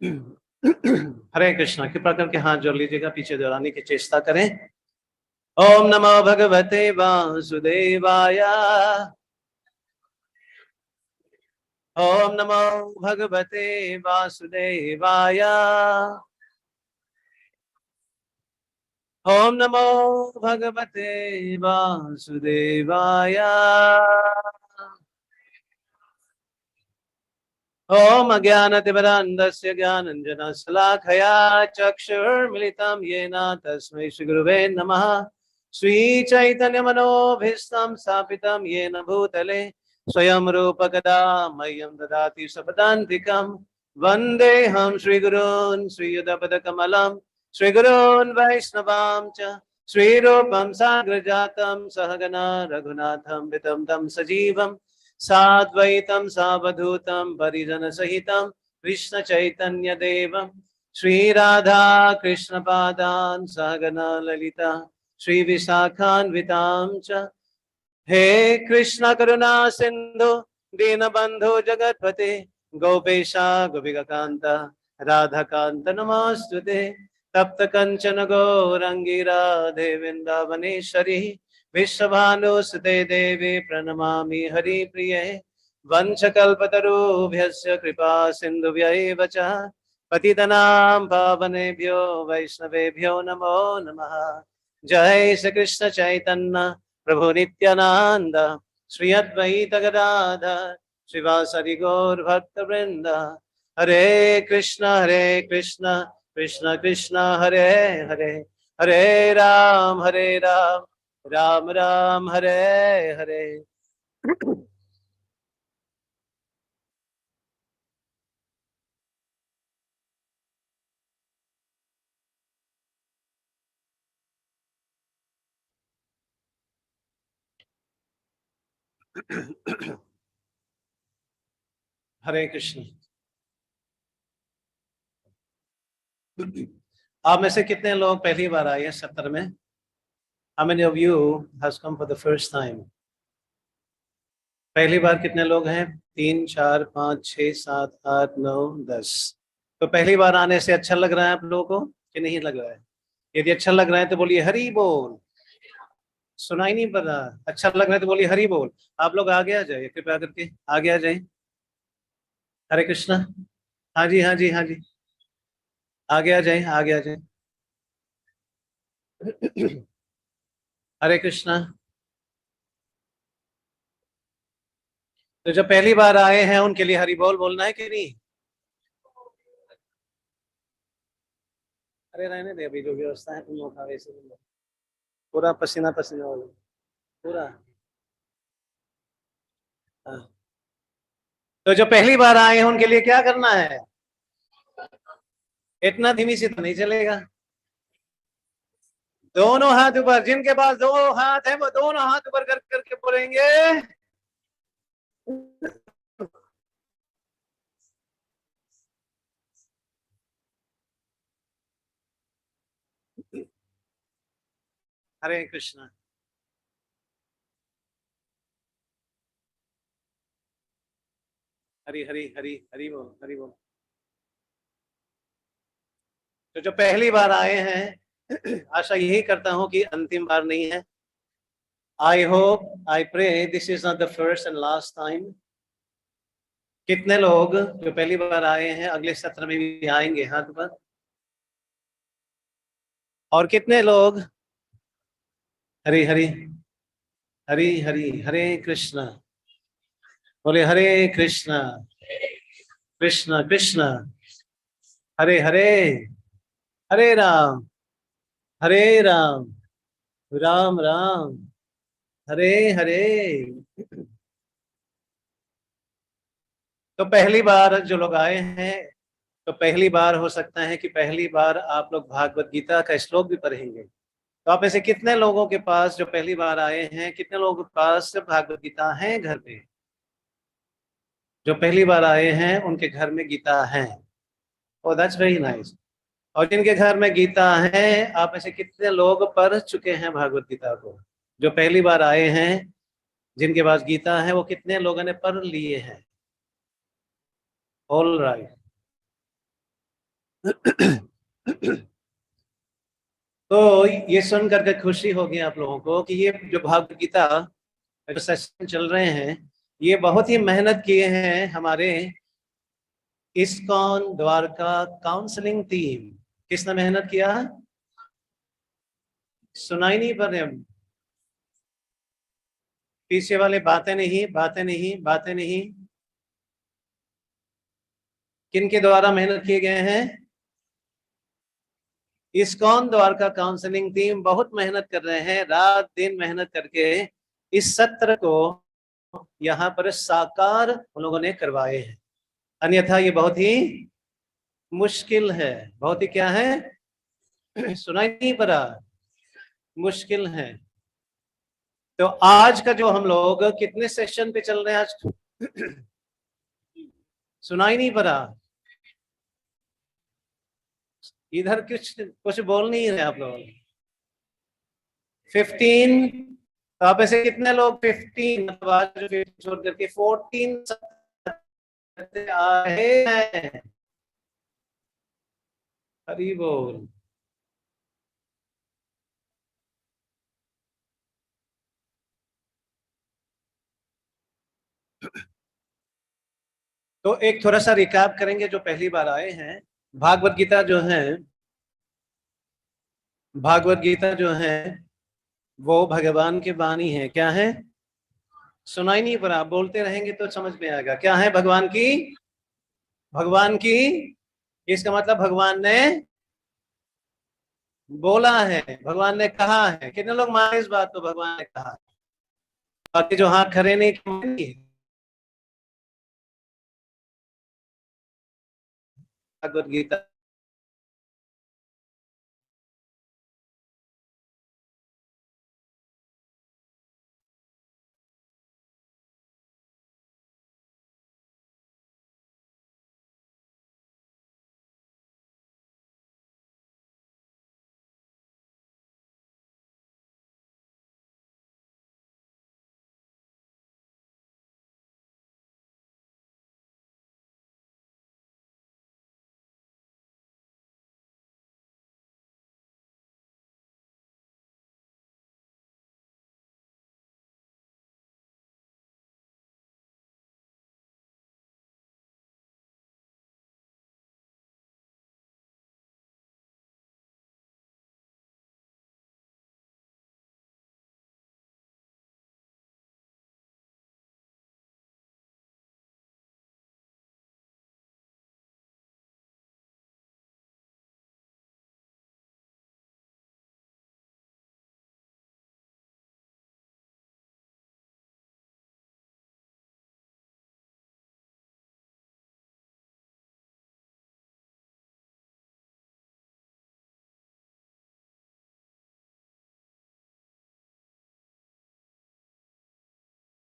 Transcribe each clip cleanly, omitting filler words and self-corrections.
हरे कृष्णा। कृपा करके हाथ जोड़ लीजिएगा, पीछे दोहराने की चेष्टा करें। ओम नमो भगवते वासुदेवाय। ओम नमो भगवते वासुदेवाय। ओम नमो भगवते वासुदेवाय। ओम अज्ञानतिमिरान्धस्य ज्ञानाञ्जनशलाकया चक्षुर्मिलितं येन तस्मै श्रीगुरुवे नमः। श्रीचैतन्यमनोभीष्टं स्थापितं येन भूतले स्वयं रूपकदा मह्यं ददाति स्वपदान्तिकं। वन्देऽहं श्रीगुरून् श्रीयुतपदकमलं श्रीगुरून् वैष्णवां च श्रीरूपं साग्रजातं सहगना रघुनाथं वितं तं सजीवम् साद्वैतं सावधूतं परिजन सहितं कृष्ण चैतन्य देवं श्री राधा कृष्ण पादान् सहगना ललिता श्री विशाखान्वितां च। हे कृष्ण करुणा सिंधु दीनबंधु जगतपते गोपेशा गोपिकांत राधाकांत नमोस्तुते। तप्त कंचन गौरंगी राधे वृंदावनेश्वरी विश्वभानुसुते देवी प्रणमामि हरिप्रिये। वंशकल्पतरुभ्यस्य कृपा सिन्धुभ्यैव च पतितनां पावनेभ्यो वैष्णवेभ्यो नमो नमः। जय श्री कृष्ण चैतन्य प्रभु नित्यानंद श्री अद्वैत गदाधर श्रीवासरि गौर भक्त वृंद। हरे कृष्ण कृष्ण कृष्ण हरे हरे हरे राम राम राम हरे हरे। हरे कृष्ण। आप में से कितने लोग पहली बार आए हैं सत्र में? How many of you has come for the first time? पहली बार कितने लोग हैं? 3 4 5 6 7 8 9 10। तो पहली बार आने से अच्छा लग रहा है आप लोगों को कि नहीं लग रहा है? यदि अच्छा लग रहा है तो बोलिए हरि बोल। सुनाई नहीं पड़ रहा? अच्छा लग रहा है तो बोलिए हरि बोल। आप लोग आगे आ जाइए, कृपया करके आगे आ जाइए। हरे कृष्णा। हाँ जी हाँ जी हाँ जी, आगे आ जाइए आगे आ जाइए। हरे कृष्णा। तो जो पहली बार आए हैं उनके लिए हरि बोल बोलना है कि नहीं? अरे रहने दे, अभी जो व्यवस्था है तुम लोग का वैसे ही। पूरा पसीना पसीना हो गया पूरा। हाँ। तो जो पहली बार आए हैं उनके लिए क्या करना है? इतना धीमी से तो नहीं चलेगा। दोनों हाथ ऊपर, जिनके पास दो हाथ है वो दोनों हाथ ऊपर कर करके बोलेंगे। हरे कृष्णा। हरी हरी हरी हरी बोल हरी बोल। तो जो पहली बार आए हैं आशा यही करता हूं कि अंतिम बार नहीं है। I hope I pray this is not the first and last time. कितने लोग जो पहली बार आए हैं अगले सत्र में भी आएंगे हाथ पर? और कितने लोग हरी हरी हरी हरी हरे कृष्णा बोले? हरे कृष्णा कृष्ण कृष्ण हरे हरे हरे हरे राम राम हरे हरे। तो पहली बार जो लोग आए हैं, तो पहली बार हो सकता है कि पहली बार आप लोग भागवत गीता का श्लोक भी पढ़ेंगे। तो आप ऐसे कितने लोगों के पास जो पहली बार आए हैं, कितने लोगों के पास भागवत गीता है घर पे? जो पहली बार आए हैं उनके घर में गीता है। ओ दैट्स वेरी नाइस। और जिनके घर में गीता है, आप ऐसे कितने लोग पढ़ चुके हैं भागवत गीता को? जो पहली बार आए हैं जिनके पास गीता है वो कितने लोगों ने पढ़ लिए हैं? All right. तो ये सुन करके खुशी होगी आप लोगों को कि ये जो भागवत गीता जो सेशन चल रहे हैं, ये बहुत ही मेहनत किए हैं हमारे इस्कॉन द्वारका काउंसलिंग टीम। किसने मेहनत किया? सुनाई नहीं पड़ रहे? पीछे वाले बातें नहीं, बातें नहीं, बातें नहीं। किन के द्वारा मेहनत किए गए हैं? इस्कॉन द्वारका काउंसलिंग टीम बहुत मेहनत कर रहे हैं, रात दिन मेहनत करके इस सत्र को यहाँ पर साकार उन लोगों ने करवाए हैं। अन्यथा ये बहुत ही मुश्किल है। बहुत ही क्या है? सुनाई नहीं पड़ा? मुश्किल है। तो आज का जो हम लोग कितने सेशन पे चल रहे हैं आज? सुनाई नहीं पड़ा? इधर कुछ कुछ बोल नहीं रहे आप लोग। 15। तो आप ऐसे कितने लोग 15 मतलब आज जो 15 छोड़ करके 14 आए हैं? हरी बोल। तो एक थोड़ा सा रिकैप करेंगे जो पहली बार आए हैं। भागवत गीता जो है, भागवत गीता जो है वो भगवान की वाणी है। क्या है? सुनाई नहीं पड़ा? बोलते रहेंगे तो समझ में आएगा। क्या है? भगवान की, भगवान की। इसका मतलब भगवान ने बोला है, भगवान ने कहा है। कितने लोग माने इस बात को? भगवान ने कहा। बाकी जो हाथ खड़े नहीं किए, भगवत गीता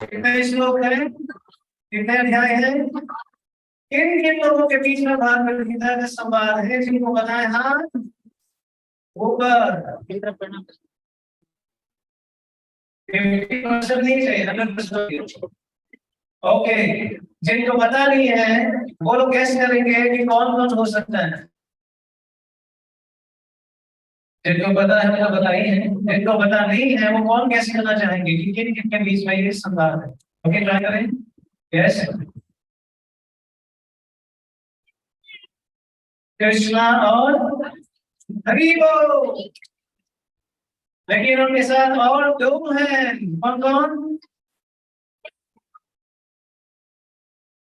कितने श्लोक है, कितने अध्याय है? किन किन लोगों के बीच में भागवत गीता का संवाद है जिनको बताए हाथ ऊपर? 50% नहीं चाहिए, 100%। ओके। जिनको पता नहीं है वो लोग कैसे करेंगे कि कौन कौन हो सकता है? जिनको पता है वो बताइए, जिनको पता नहीं है वो कौन कैसे करना चाहेंगे कि किन किन के बीच में ये संवाद है? ओके, ट्राई करें। यस। कृष्णा और हरि बोल। लेकिन उनके साथ और दो हैं। कौन कौन?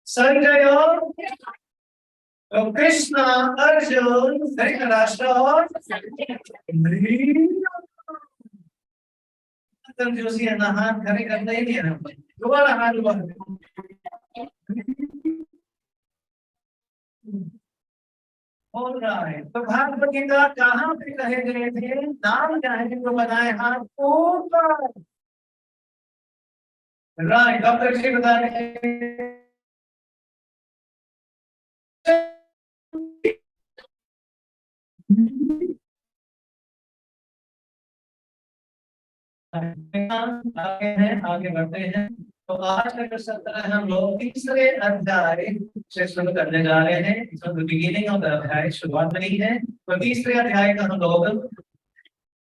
संजय और तो कृष्णा, अर्जुन, धृतराष्ट्र और जोशी है ना। हाथ खड़े करना ही नहीं है ना। दोबारा हाथ ऊपर बोल रहा है। तो भागवत गीता कहाँ पे कहे गए थे? नाम क्या है जिनको बताए? हाथ ऊपर। राइट, डॉक्टर जी बता रहे हैं। आगे हैं, आगे बढ़ते हैं। तो आज का जो सत्र है हम लोग तीसरे अध्याय से शुरू करने जा रहे हैं। बिगिनिंग ऑफ द अध्याय, शुरुआत में ही है। तो तीसरे अध्याय का हम लोग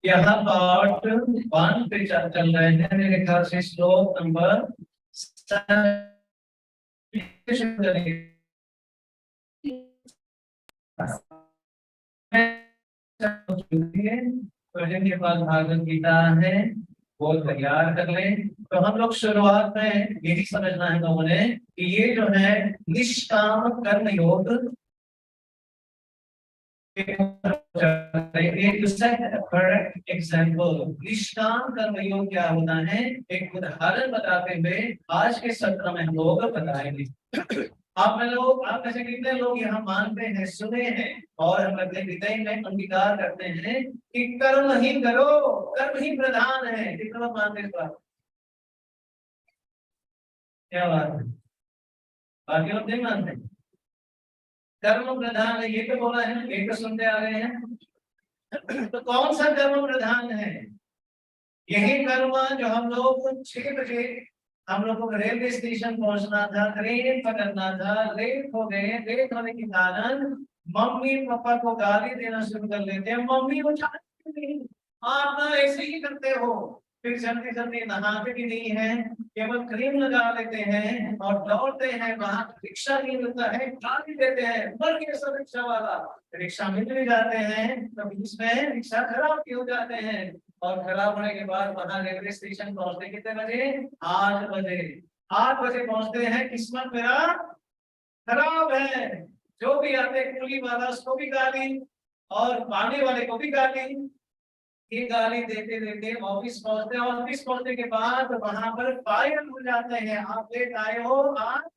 यहाँ पार्ट 1 पे चल रहे हैं। मेरे ख्याल से श्लोक नंबर 7 के पास भागवत गीता है, वो तैयार कर लें। तो हम लोग शुरुआत में यही समझना है लोगों ने कि ये जो है निष्काम कर्म योग, एग्जाम्पल निष्काम कर्म योग क्या होता है, एक उदाहरण बताते हुए आज के सत्र में हम लोग बताएंगे। आप में से कितने लोग यहाँ मानते हैं, सुने हैं और हम अपने हृदय में अंगीकार करते हैं कि कर्म ही करो, कर्म ही प्रधान है? कितने लोग मानते हैं? क्या बात है, बाकी लोग नहीं मानते? कर्म प्रधान है ये तो बोला है, ये तो सुनते आ रहे हैं। तो कौन सा कर्म प्रधान है? यही कर्म जो हम लोग 6 बजे हम लोगों को रेलवे स्टेशन पहुंचना था, ट्रेन पकड़ना था, लेट हो गए। लेट होने के कारण मम्मी पापा को गाली देना शुरू कर लेते हैं। मम्मी को नहीं, आप ना ऐसे ही करते हो। फिर जल्दी जल्दी नहाते भी नहीं है, केवल क्रीम लगा लेते हैं और दौड़ते हैं। वहां रिक्शा नहीं मिलता है, गाली देते हैं, मर गया सब रिक्शा वाला। रिक्शा मिल भी जाते हैं तो इसमें रिक्शा खराब भी हो जाते हैं, और खराब होने के बाद वहां रेलवे स्टेशन पहुंचते कितने बजे? 8 बजे। 8 बजे पहुंचते हैं, किस्मत मेरा खराब है। जो भी आते कुली वाला उसको भी गाली और पानी वाले को भी गाली। ये गाली देते देते ऑफिस पहुंचते हैं। ऑफिस पहुंचने के बाद वहां पर फायर हो जाते हैं, आप लेट आए हो, आप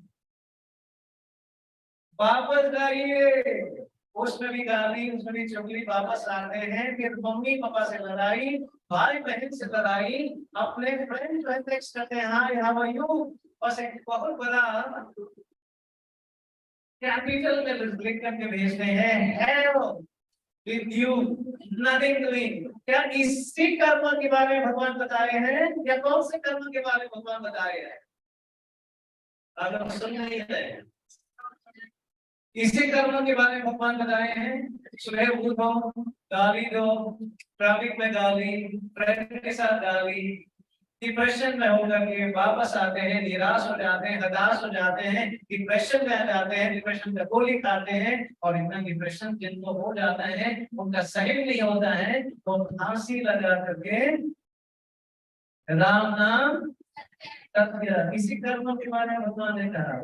वापस जाइए। उसमें भी गाली, उसमें भी चुगली। वापस आते हैं, फिर मम्मी पापा से लड़ाई, भाई बहन से लड़ाई, अपने फ्रेंड जो है टेक्स्ट करते हैं, हाँ यहाँ यू, बस एक बहुत बड़ा कैपिटल में लिख करके भेजते हैं, help with you nothing doing. क्या इसी कर्म के बारे में भगवान बताए हैं या कौन से कर्म के बारे में भगवान बताए हैं? अगर सुन नहीं है, इसी कर्म के बारे में भगवान बताए हैं। सुबह उठो, गाली दो, ट्रैफिक में गाली, फ्रेंड के साथ गाली, डिप्रेशन में होकर के वापस आते हैं, निराश हो जाते हैं, हताश हो जाते हैं, डिप्रेशन में आ जाते हैं, डिप्रेशन का गोली खाते हैं, और इतना डिप्रेशन जिनको हो जाता है उनका सही नहीं होता है, तो फांसी लगा करके राम नाम तत्व, इसी कर्म के बारे में भगवान ने कहा।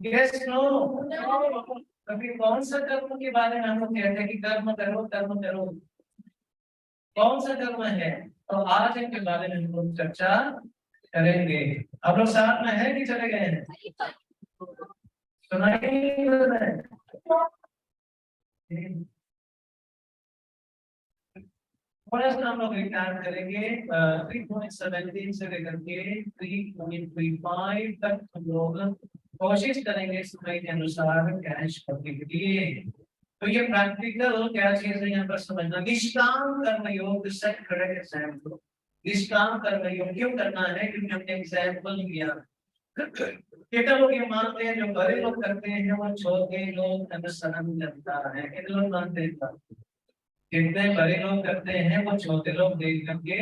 यस नो, कभी कौन सा कर्म के बारे में हम लोग कहते हैं कि कर्म करो, कर्म करो? कौन सा कर्म है? तो आज इनके बारे में हम लोग चर्चा करेंगे। आप लोग साथ में हैं कि चले गए हैं? सुनाई नहीं दे रहा है? थोड़ा सा हम लोग रिकॉर्ड करेंगे। 3.17 से लेकर के 3.35 तक हम लोग कोशिश करेंगे समय के अनुसार कैश करने के लिए। तो ये प्रैक्टिकल क्या चीज है यहाँ पर समझना। निष्काम कर्मयोग, सेट करेक्ट एग्जाम्पल। निष्काम कर्मयोग क्यों करना है? क्योंकि हमने एग्जाम्पल दिया। कितने लोग ये मानते हैं जो बड़े लोग करते हैं वो छोटे लोग अनुसरण करता है? कितने लोग मानते हैं? कितने बड़े लोग करते हैं वो छोटे लोग देख करके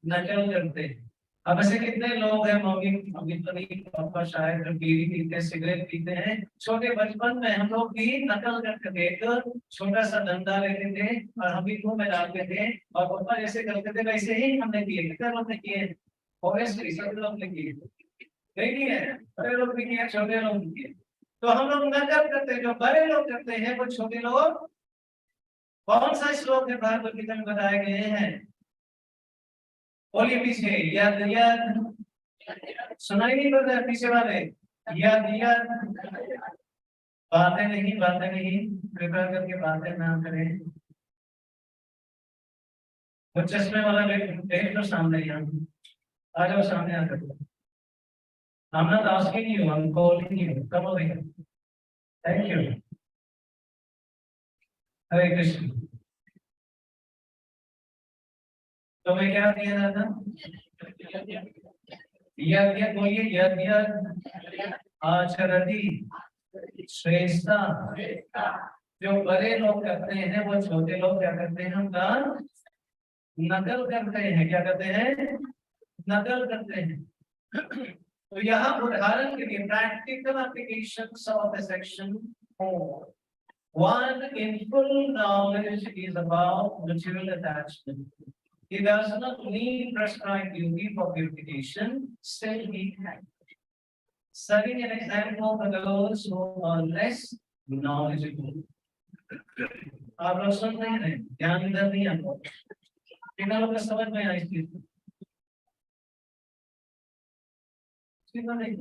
नकल करते हैं। अब ऐसे कितने लोग हैं, मम्मी अभी तो नहीं, पापा शायद जो बीड़ी पीते हैं, सिगरेट पीते हैं, छोटे बचपन में हम लोग भी नकल करके देख, छोटा सा धंधा लेते थे और हम भी मुंह में डालते थे, और पापा जैसे करते थे वैसे ही हमने किए। कितने लोग ने किए? ऑब्वियसली सब लोग ने किए, नहीं है? बड़े लोग भी किए, छोटे लोग भी किए। तो हम लोग नकल करते हैं, जो बड़े लोग करते हैं वो छोटे लोग। कौन सा श्लोक है भागवत गीता में बताए गए हैं? बोलिए पीछे। यद यद, सुनाई नहीं पड़ रहा है पीछे वाले? यद यद, बातें नहीं, बातें नहीं, कृपया करके बातें ना करें। वो चश्मे वाला देख लो सामने, यहाँ आ जाओ, सामने आ जाओ। I'm not asking you, I'm calling you. Come over here. Thank you. हरे कृष्ण। तो मैं क्या कह रहा था? यज्ञ बोलिए, यज्ञ आचरति श्रेष्ठा। जो बड़े लोग करते हैं वो छोटे लोग क्या करते हैं, उनका नकल करते हैं। क्या करते हैं, नकल करते हैं। तो यहाँ उदाहरण के लिए practical application of the section 4, one in full knowledge is about material attachment. He does not need prescribed duty for purification, still he can. Setting an example for those who are less knowledgeable. आप लोग सुन रहे हैं, ध्यान इधर नहीं आपको, कितना लोग समझ में आई इस चीज नहीं?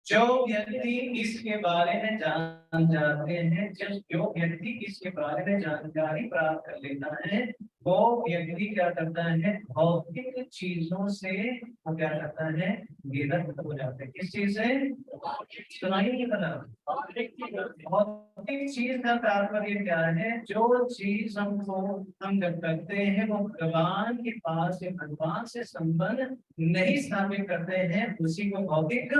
जो व्यक्ति इसके बारे में जान जाते हैं, जो व्यक्ति इसके बारे में जानकारी प्राप्त कर लेता है, वो व्यक्ति क्या करता है, भौतिक चीजों से वो क्या करता है, विरक्त हो जाते हैं। किस चीज से? सुनाई नहीं पता। भौतिक चीज का तात्पर्य क्या है? जो चीज हम जब करते हैं वो भगवान के पास या भगवान से संबंध नहीं स्थापित करते हैं, उसी को भौतिक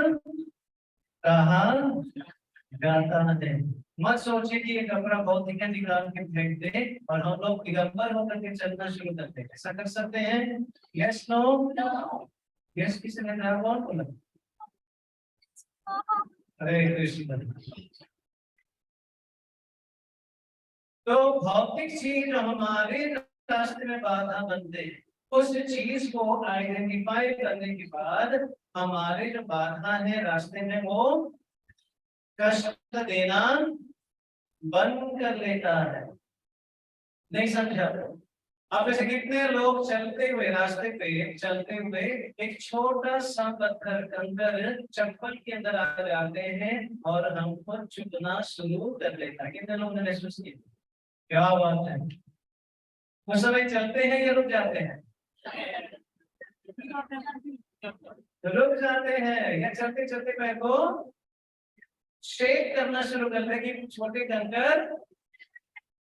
कहा जाता है। मत सोचिए कि ये कपड़ा बहुत दिखा निकाल के फेंक दे और हम लोग दिगंबर होकर के चलना शुरू करते हैं। ऐसा कर सकते हैं? Yes, no? यस किसी ने कहा, कौन बोला? हरे कृष्ण। तो भौतिक चीज हमारे रास्ते में बाधा बनते हैं। उस चीज को आइडेंटिफाई करने के बाद हमारे जो बाधा है रास्ते में, वो कष्ट देना बंद कर लेता है। नहीं समझा? अब ऐसे कितने लोग चलते हुए रास्ते पे चलते हुए एक छोटा सा पत्थर कंकर चप्पल के अंदर आ जाते हैं और हमको चुभना शुरू कर लेता है। कितने लोगों ने महसूस किया? क्या बात है? उस समय चलते हैं या रुक जाते हैं? रुक जाते हैं या चलते चलते पैर को शेक करना शुरू करते हैं कि छोटे कंकर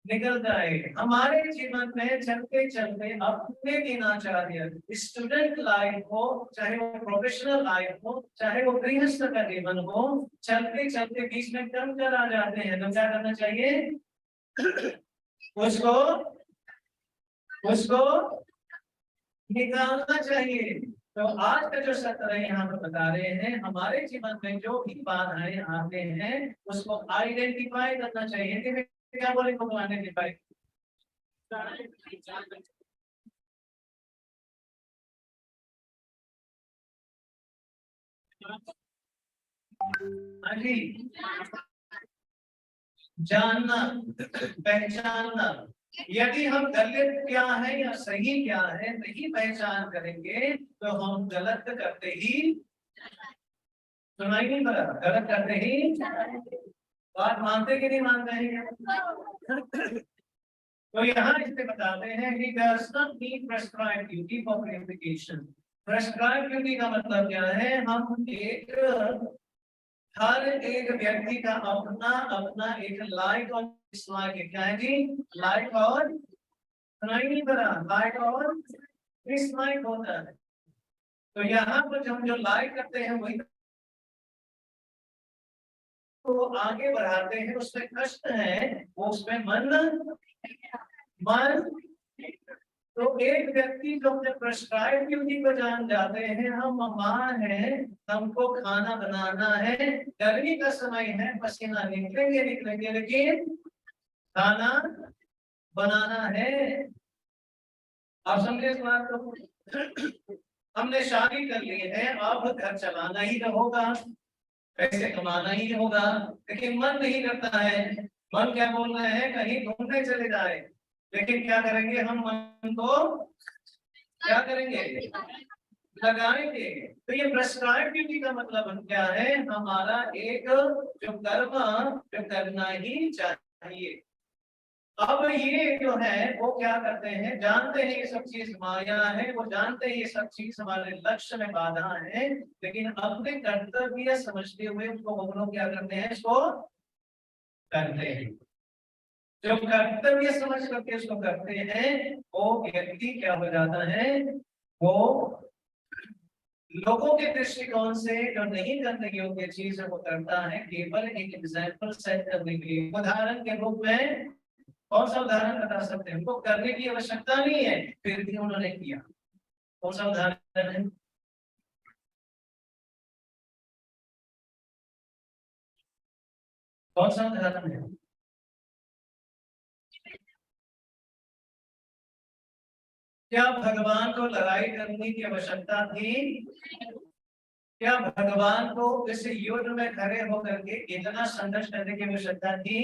निकल जाए। हमारे जीवन में चलते चलते अपने दिनचर्या, स्टूडेंट लाइफ हो, चाहे वो प्रोफेशनल लाइफ हो, चाहे वो गृहस्थ का जीवन हो, चलते चलते बीच में कंकर आ जाते हैं। तो क्या करना चाहिए? उसको निकालना चाहिए। तो आज का जो सत्र यहाँ पर बता रहे हैं, हमारे जीवन में जो भी बाधाएं आते हैं उसको आइडेंटिफाई करना चाहिए। कि क्या बोले को आइडेंटिफाई? हाँ जी, जानना, पहचानना। यदि हम गलत क्या है या सही क्या है नहीं पहचान करेंगे तो हम गलत करते ही, सुनाई नहीं पड़ा, गलत करते ही। बात मानते कि नहीं मानते हैं? तो यहाँ इससे बताते हैं कि does not need prescribed duty for purification। prescribed duty का मतलब क्या है? हम हर एक व्यक्ति का अपना अपना एक लाइक और डिसलाइक है। क्या है जी? लाइक और, सुनाई नहीं पड़ा, लाइक और डिसलाइक होता है। तो यहाँ पर हम जो लाइक करते हैं वही तो आगे बढ़ाते हैं, उसमें कष्ट है, वो उसमें मन तो एक व्यक्ति जो अपने प्रेस्क्राइब ड्यूटी को जान जाते हैं, हम मां हैं, हमको खाना बनाना है, गर्मी का समय है, पसीना निकलेंगे लेकिन खाना बनाना है। आप समझे इस बात को? हमने शादी कर ली है, अब घर चलाना ही होगा, पैसे कमाना ही होगा, लेकिन मन नहीं करता है। मन क्या बोल रहे हैं? कहीं घूमने चले जाए। लेकिन क्या करेंगे? हम मन को क्या करेंगे? लगाएंगे। तो ये प्रेस्क्राइब ड्यूटी का मतलब क्या है? हमारा एक जो कर्म जो करना ही चाहिए। अब ये जो है वो क्या करते हैं, जानते हैं ये सब चीज माया है, वो जानते हैं ये सब चीज हमारे लक्ष्य में बाधा है, लेकिन अपने कर्तव्य समझते हुए उसको हम लोग क्या करते हैं, इसको करते हैं। जब कर्तव्य समझ करके उसको करते हैं, वो व्यक्ति क्या हो जाता है, वो लोगों के दृष्टिकोण से जो नहीं करने योग्य चीज है वो करता है, केवल एक एग्जाम्पल सेट करने के लिए। उदाहरण के रूप में कौन सा उदाहरण बता सकते हैं, उनको करने की आवश्यकता नहीं है फिर भी उन्होंने किया। कौन सा उदाहरण है, कौन सा उदाहरण है? क्या भगवान को लड़ाई करने की आवश्यकता थी? क्या भगवान को इस युद्ध में खड़े होकर के इतना संघर्ष करने की आवश्यकता थी?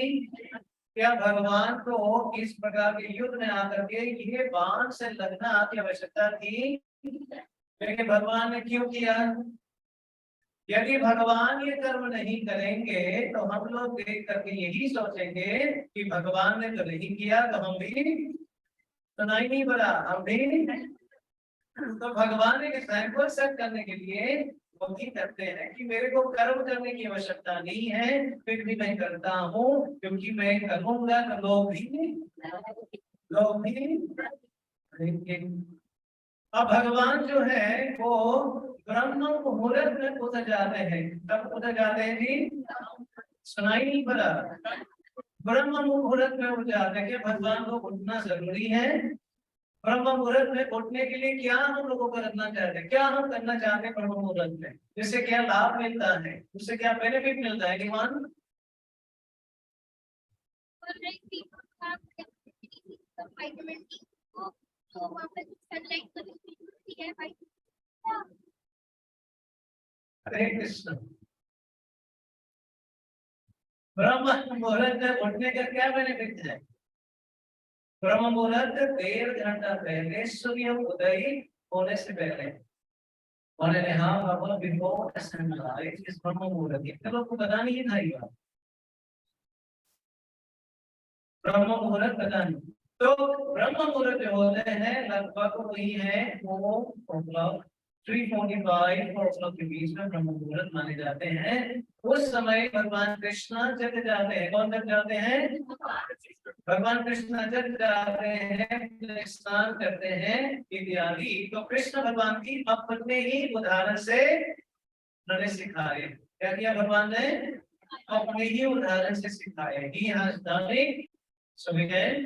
क्या भगवान को इस प्रकार के युद्ध में आकर के ये बाण से लड़ना की आवश्यकता थी? लेकिन भगवान ने क्यों किया? यदि भगवान ये कर्म नहीं करेंगे तो हम लोग देख करके यही सोचेंगे कि भगवान ने तो नहीं किया तो हम भी सुनाई नहीं पड़ा, हम भी। तो भगवान एक एग्जाम्पल सेट करने के लिए वो भी करते हैं कि मेरे को कर्म करने की आवश्यकता नहीं है, फिर भी मैं करता हूँ, क्योंकि मैं करूंगा तो लोग भी करेंगे। अब भगवान जो है वो ब्रह्म मुहूर्त में उतर जाते हैं। कब उतर जाते हैं जी? सुनाई नहीं पड़ा? ब्रह्म मुहूर्त में उठ जाते हैं कि भगवान को उठना जरूरी है। ब्रह्म मुहूर्त में उठने के लिए क्या हम लोगों को करना चाहते हैं, क्या हम करना चाहते हैं ब्रह्म मुहूर्त में, जिससे क्या लाभ मिलता है, उससे क्या बेनिफिट मिलता है निमान? हरे कृष्ण। ब्रह्म मुहूर्त में उठने का क्या बेनिफिट है? ब्रह्म मुहूर्त 1.5 घंटा पहले सूर्य उदय होने से पहले उन्होंने हाँ बाबा बिफोर सनराइज इस ब्रह्म मुहूर्त, इतने लोग को पता नहीं था ये बात, ब्रह्म मुहूर्त पता नहीं। तो ब्रह्म मुहूर्त जो होते हैं लगभग वही है वो मतलब 3:45 4 के बीच में ब्रह्म मुहूर्त माने जाते हैं। उस समय भगवान कृष्ण जग जाते हैं। कौन जग जाते हैं? भगवान कृष्ण जग जाते हैं, स्नान करते हैं इत्यादि। तो कृष्ण भगवान की अपने ही उदाहरण से उन्होंने सिखाए। क्या किया भगवान ने? अपने ही उदाहरण से सिखाया। He has done it so we can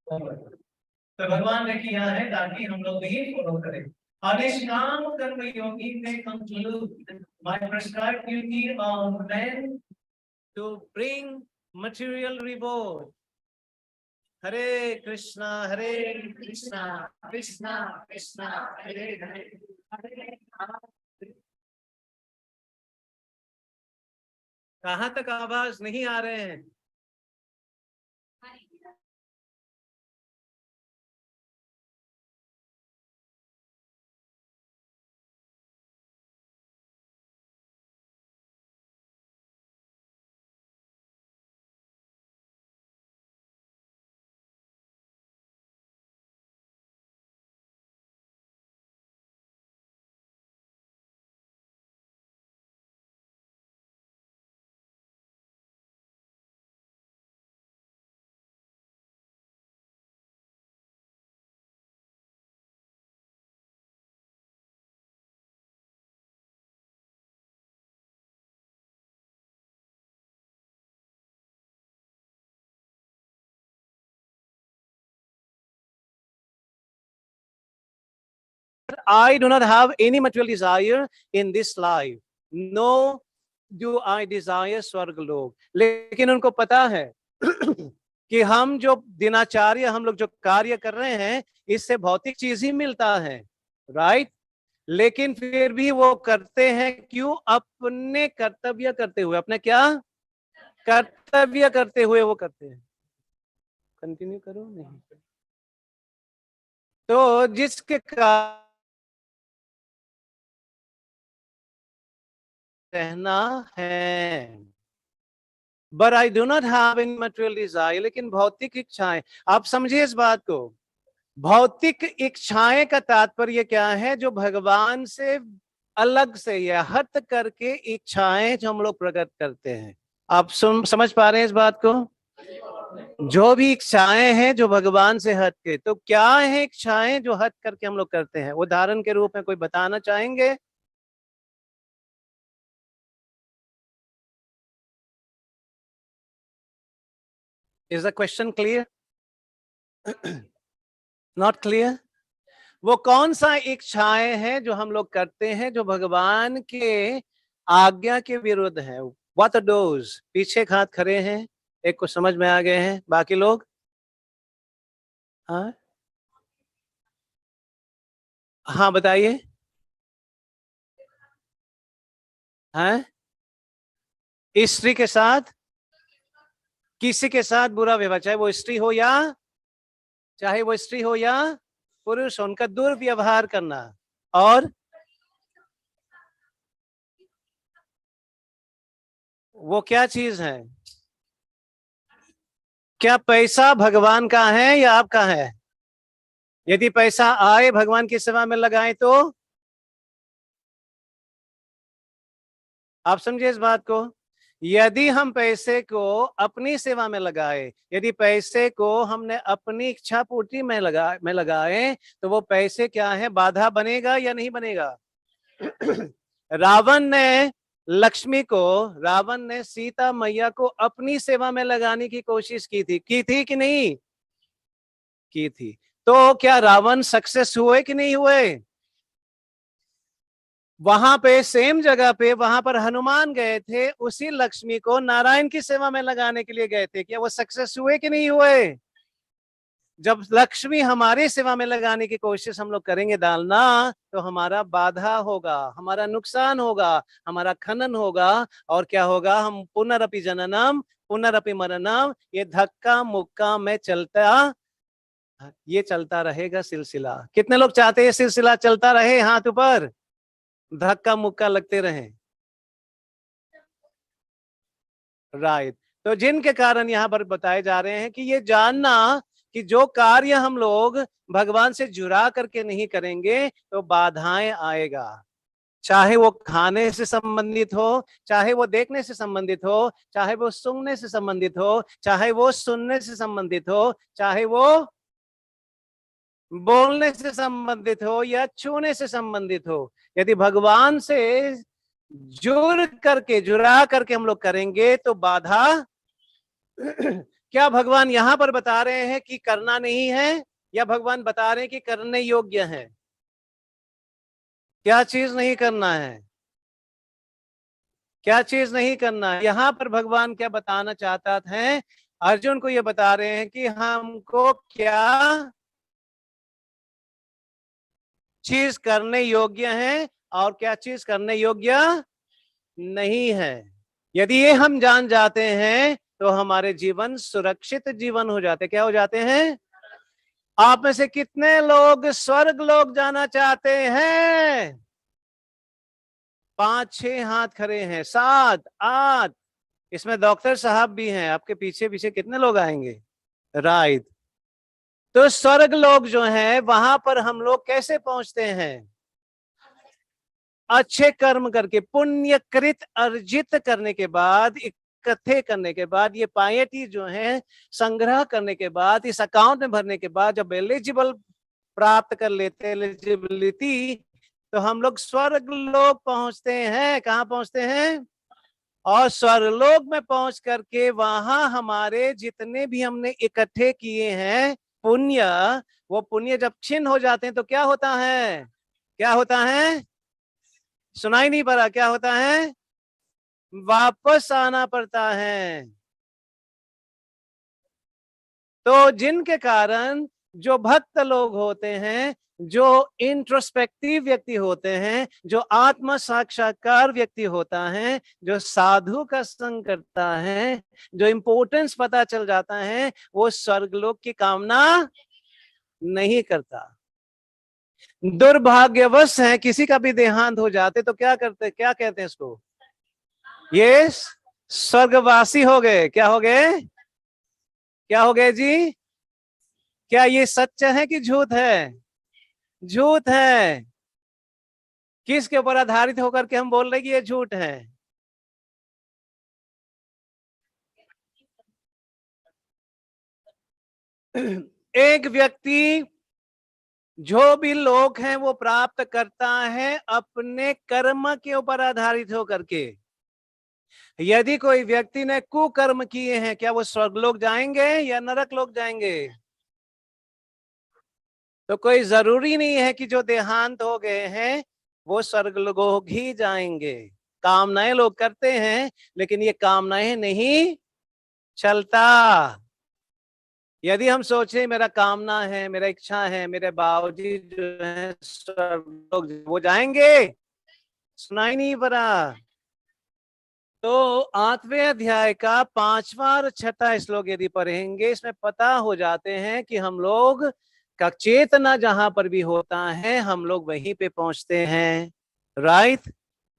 follow. तो भगवान ने किया है ताकि हम लोग भी फॉलो करें। अनिष्काम कर्म योगी में conclude my prescribed duty on men to bring material reward. हरे कृष्णा कृष्णा कृष्णा हरे हरे, हरे राम। कहाँ तक आवाज नहीं आ रहे हैं? I do not have any material desire in this life. No do I desire स्वर्गलोक। लेकिन उनको पता है कि हम जो दिनाचार्य हम लोग जो कार्य कर रहे हैं इससे भौतिक चीज ही मिलता है, राइट। लेकिन फिर भी वो करते हैं क्यों? अपने कर्तव्य करते हुए, अपने क्या कर्तव्य करते हुए वो करते हैं। कंटिन्यू करो नहीं तो जिसके कारण रहना है। But I do not have any material desire, लेकिन भौतिक इच्छाएं, आप समझिए इस बात को, भौतिक इच्छाएं का तात्पर्य क्या है? जो भगवान से अलग से या हट करके इच्छाएं जो हम लोग प्रकट करते हैं। आप समझ पा रहे हैं इस बात को? जो भी इच्छाएं हैं जो भगवान से हट के, तो क्या है इच्छाएं जो हट करके हम लोग करते हैं? उदाहरण के रूप में कोई बताना चाहेंगे? Is the question clear? Not clear? वो कौन सा इच्छाएं हैं जो हम लोग करते हैं जो भगवान के आज्ञा के विरुद्ध है? What are those? पीछे एक हाथ खड़े हैं, एक को समझ में आ गए हैं, बाकी लोग? हाँ हाँ बताइए। हाँ, स्त्री के साथ, किसी के साथ बुरा व्यवहार, चाहे वो स्त्री हो या पुरुष, उनका दुर्व्यवहार करना। और वो क्या चीज है? क्या पैसा भगवान का है या आपका है? यदि पैसा आए भगवान की सेवा में लगाएं तो? आप समझे इस बात को? यदि हम पैसे को अपनी सेवा में लगाए, यदि पैसे को हमने अपनी इच्छा पूर्ति में लगाए, तो वो पैसे क्या है? बाधा बनेगा या नहीं बनेगा? रावण ने रावण ने सीता मैया को अपनी सेवा में लगाने की कोशिश की थी कि नहीं की थी? तो क्या रावण सक्सेस हुए कि नहीं हुए? वहां पे सेम जगह पे, वहां पर हनुमान गए थे, उसी लक्ष्मी को नारायण की सेवा में लगाने के लिए गए थे, क्या वो सक्सेस हुए कि नहीं हुए? जब लक्ष्मी हमारी सेवा में लगाने की कोशिश हम लोग करेंगे डालना, तो हमारा बाधा होगा, हमारा नुकसान होगा, हमारा खनन होगा, और क्या होगा? हम पुनरअपि जननम पुनरअपि मरणम, ये धक्का मुक्का में चलता, ये चलता रहेगा सिलसिला। कितने लोग चाहते हैं सिलसिला चलता रहे? हाथ ऊपर, धक्का मुक्का लगते रहे। राइट। तो जिनके कारण यहाँ पर बताए जा रहे हैं कि ये जानना कि जो कार्य हम लोग भगवान से जुड़ा करके नहीं करेंगे तो बाधाएं आएगा। चाहे वो खाने से संबंधित हो, चाहे वो देखने से संबंधित हो, चाहे वो सूंघने से संबंधित हो, चाहे वो सुनने से संबंधित हो, चाहे वो बोलने से संबंधित हो या छूने से संबंधित हो। यदि भगवान से जुड़ा करके हम लोग करेंगे तो बाधा क्या भगवान यहां पर बता रहे हैं कि करना नहीं है, या भगवान बता रहे हैं कि करने योग्य है? क्या चीज नहीं करना है? क्या चीज नहीं करना है? यहां पर भगवान क्या बताना चाहता है? अर्जुन को ये बता रहे हैं कि हमको क्या चीज करने योग्य है और क्या चीज करने योग्य नहीं है। यदि ये हम जान जाते हैं तो हमारे जीवन सुरक्षित जीवन हो जाते। क्या हो जाते हैं? आप में से कितने लोग स्वर्ग लोग जाना चाहते हैं? 5-6 हाथ खड़े हैं, 7-8, इसमें डॉक्टर साहब भी हैं। आपके पीछे पीछे कितने लोग आएंगे? राइट। तो स्वर्ग लोग जो हैं वहां पर हम लोग कैसे पहुंचते हैं? अच्छे कर्म करके, पुण्यकृत अर्जित करने के बाद, इकट्ठे करने के बाद, ये पायटी जो है संग्रह करने के बाद, इस अकाउंट में भरने के बाद जब एलिजिबल प्राप्त कर लेते हैं, एलिजिबिलिटी, तो हम लोग स्वर्ग लोग पहुंचते हैं। कहाँ पहुंचते हैं? और स्वर्गलोक में पहुंच करके वहां हमारे जितने भी हमने इकट्ठे किए हैं पुण्य, वो पुण्य जब क्षीण हो जाते हैं तो क्या होता है? क्या होता है? सुनाई नहीं पड़ा, क्या होता है? वापस आना पड़ता है। तो जिनके कारण जो भक्त लोग होते हैं, जो इंट्रोस्पेक्टिव व्यक्ति होते हैं, जो आत्म साक्षात्कार व्यक्ति होता है, जो साधु का संग करता है, जो इंपोर्टेंस पता चल जाता है, वो स्वर्गलोक की कामना नहीं करता। दुर्भाग्यवश है, किसी का भी देहांत हो जाते तो क्या करते, क्या कहते हैं इसको? यस, स्वर्गवासी हो गए। क्या हो गए? क्या हो गए जी? क्या ये सच है कि झूठ है? झूठ है। किसके ऊपर आधारित होकर के हम बोल रहे कि ये झूठ है? एक व्यक्ति, जो भी लोग हैं वो प्राप्त करता है अपने कर्म के ऊपर आधारित होकर के। यदि कोई व्यक्ति ने कुकर्म किए हैं, क्या वो स्वर्गलोक जाएंगे या नरक लोक जाएंगे? तो कोई जरूरी नहीं है कि जो देहांत हो गए हैं वो स्वर्गलोक ही जाएंगे। कामनाएं लोग करते हैं, लेकिन ये कामनाएं नहीं चलता। यदि हम सोचे मेरा कामना है, मेरा इच्छा है, मेरे बाबूजी जो है स्वर्गलोक, वो जाएंगे? सुनाई नहीं पड़ा। तो 8वें अध्याय का 5वां और 6वां श्लोक यदि पढ़ेंगे, इसमें पता हो जाते हैं कि हम लोग का चेतना जहां पर भी होता है हम लोग वहीं पे पहुंचते हैं। राइट।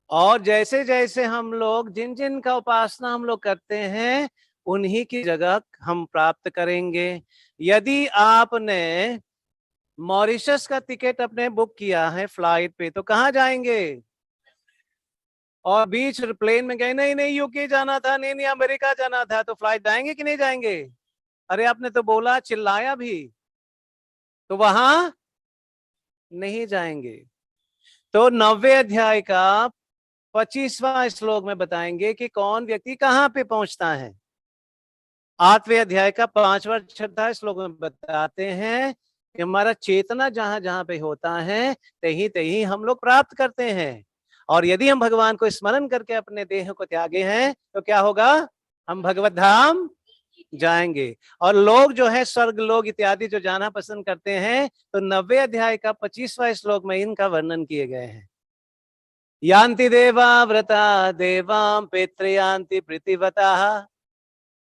और जैसे जैसे हम लोग जिन जिन का उपासना हम लोग करते हैं उन्हीं की जगह हम प्राप्त करेंगे। यदि आपने मॉरिशस का टिकट अपने बुक किया है फ्लाइट पे, तो कहाँ जाएंगे? और बीच प्लेन में गए, नहीं नहीं यूके जाना था, नहीं नहीं अमेरिका जाना था, तो फ्लाइट जाएंगे कि नहीं जाएंगे? अरे आपने तो बोला, चिल्लाया भी, तो वहां नहीं जाएंगे। तो 9वें अध्याय का 25वां श्लोक में बताएंगे कि कौन व्यक्ति कहाँ पे पहुंचता है। 8वें अध्याय का 5वां 6वां श्लोक में बताते हैं कि हमारा चेतना जहां जहां पे होता है तही तही हम लोग प्राप्त करते हैं। और यदि हम भगवान को स्मरण करके अपने देह को त्यागे हैं तो क्या होगा? हम भगवत धाम जाएंगे। और लोग जो है स्वर्ग लोग इत्यादि जो जाना पसंद करते हैं, तो 9वें अध्याय का 25वां श्लोक में इनका वर्णन किए गए हैं। यान्ति देवा व्रता देवां पितृयान्ति प्रीतिवता,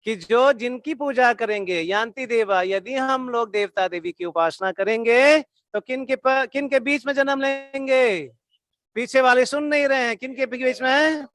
कि जो जिनकी पूजा करेंगे, यान्ति देवा, यदि हम लोग देवता देवी की उपासना करेंगे तो किन के बीच में जन्म लेंगे? पीछे वाले सुन नहीं रहे हैं, किन के बीच में?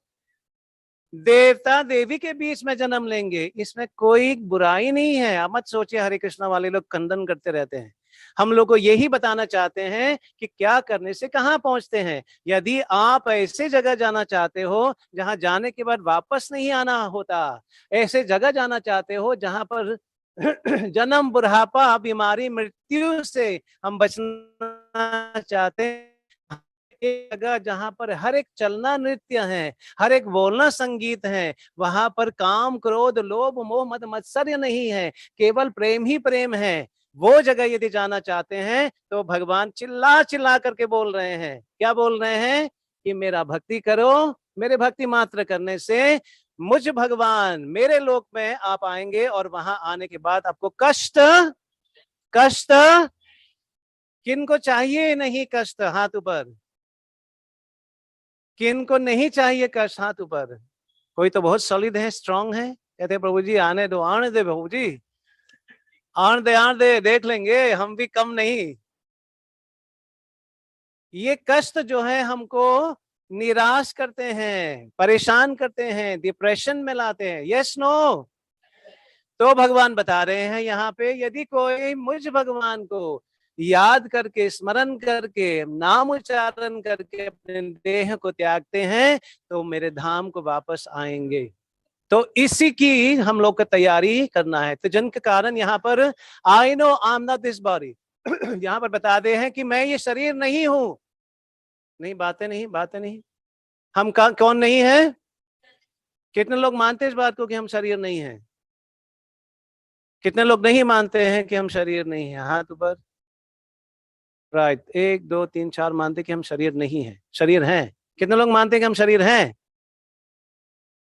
देवता देवी के बीच में जन्म लेंगे। इसमें कोई बुराई नहीं है। आप मत सोचिए हरे कृष्णा वाले लोग खंडन करते रहते हैं। हम लोग को यही बताना चाहते हैं कि क्या करने से कहां पहुंचते हैं। यदि आप ऐसे जगह जाना चाहते हो जहां जाने के बाद वापस नहीं आना होता, ऐसे जगह जाना चाहते हो जहां पर जन्म बुढ़ापा बीमारी मृत्यु से हम बचना चाहते हैं, जगह जहां पर हर एक चलना नृत्य है, हर एक बोलना संगीत है, वहां पर काम क्रोध लोभ मोह मद मत्सर्य नहीं है, केवल प्रेम ही प्रेम है, वो जगह यदि जाना चाहते हैं तो भगवान चिल्ला चिल्ला करके बोल रहे हैं। क्या बोल रहे हैं? कि मेरा भक्ति करो, मेरे भक्ति मात्र करने से मुझ भगवान मेरे लोक में आप आएंगे, और वहां आने के बाद आपको कष्ट, कष्ट किनको चाहिए नहीं? कष्ट हाथ ऊपर। किनको नहीं चाहिए कष्ट? हाथ ऊपर। कोई तो बहुत सॉलिड है, स्ट्रांग है, कहते प्रभु जी आने दे प्रभु जी, आने दे, देख लेंगे, हम भी कम नहीं। ये कष्ट जो है हमको निराश करते हैं, परेशान करते हैं, डिप्रेशन में लाते हैं। Yes no? तो भगवान बता रहे हैं यहाँ पे, यदि कोई मुझ भगवान को याद करके, स्मरण करके, नाम उच्चारण करके अपने देह को त्यागते हैं तो मेरे धाम को वापस आएंगे। तो इसी की हम लोग को तैयारी करना है। तो जन के कारण यहाँ पर I know I am not this body, यहाँ पर बता दे हैं कि मैं ये शरीर नहीं हूं। नहीं, बातें नहीं, बातें नहीं। हम कौन नहीं है? कितने लोग मानते हैं इस बात को कि हम शरीर नहीं है? कितने लोग नहीं मानते हैं कि हम शरीर नहीं है? हाथ ऊपर। राइट, 1 2 3 4 मानते कि हम शरीर नहीं है, शरीर हैं। कितने लोग मानते हैं कि हम शरीर हैं?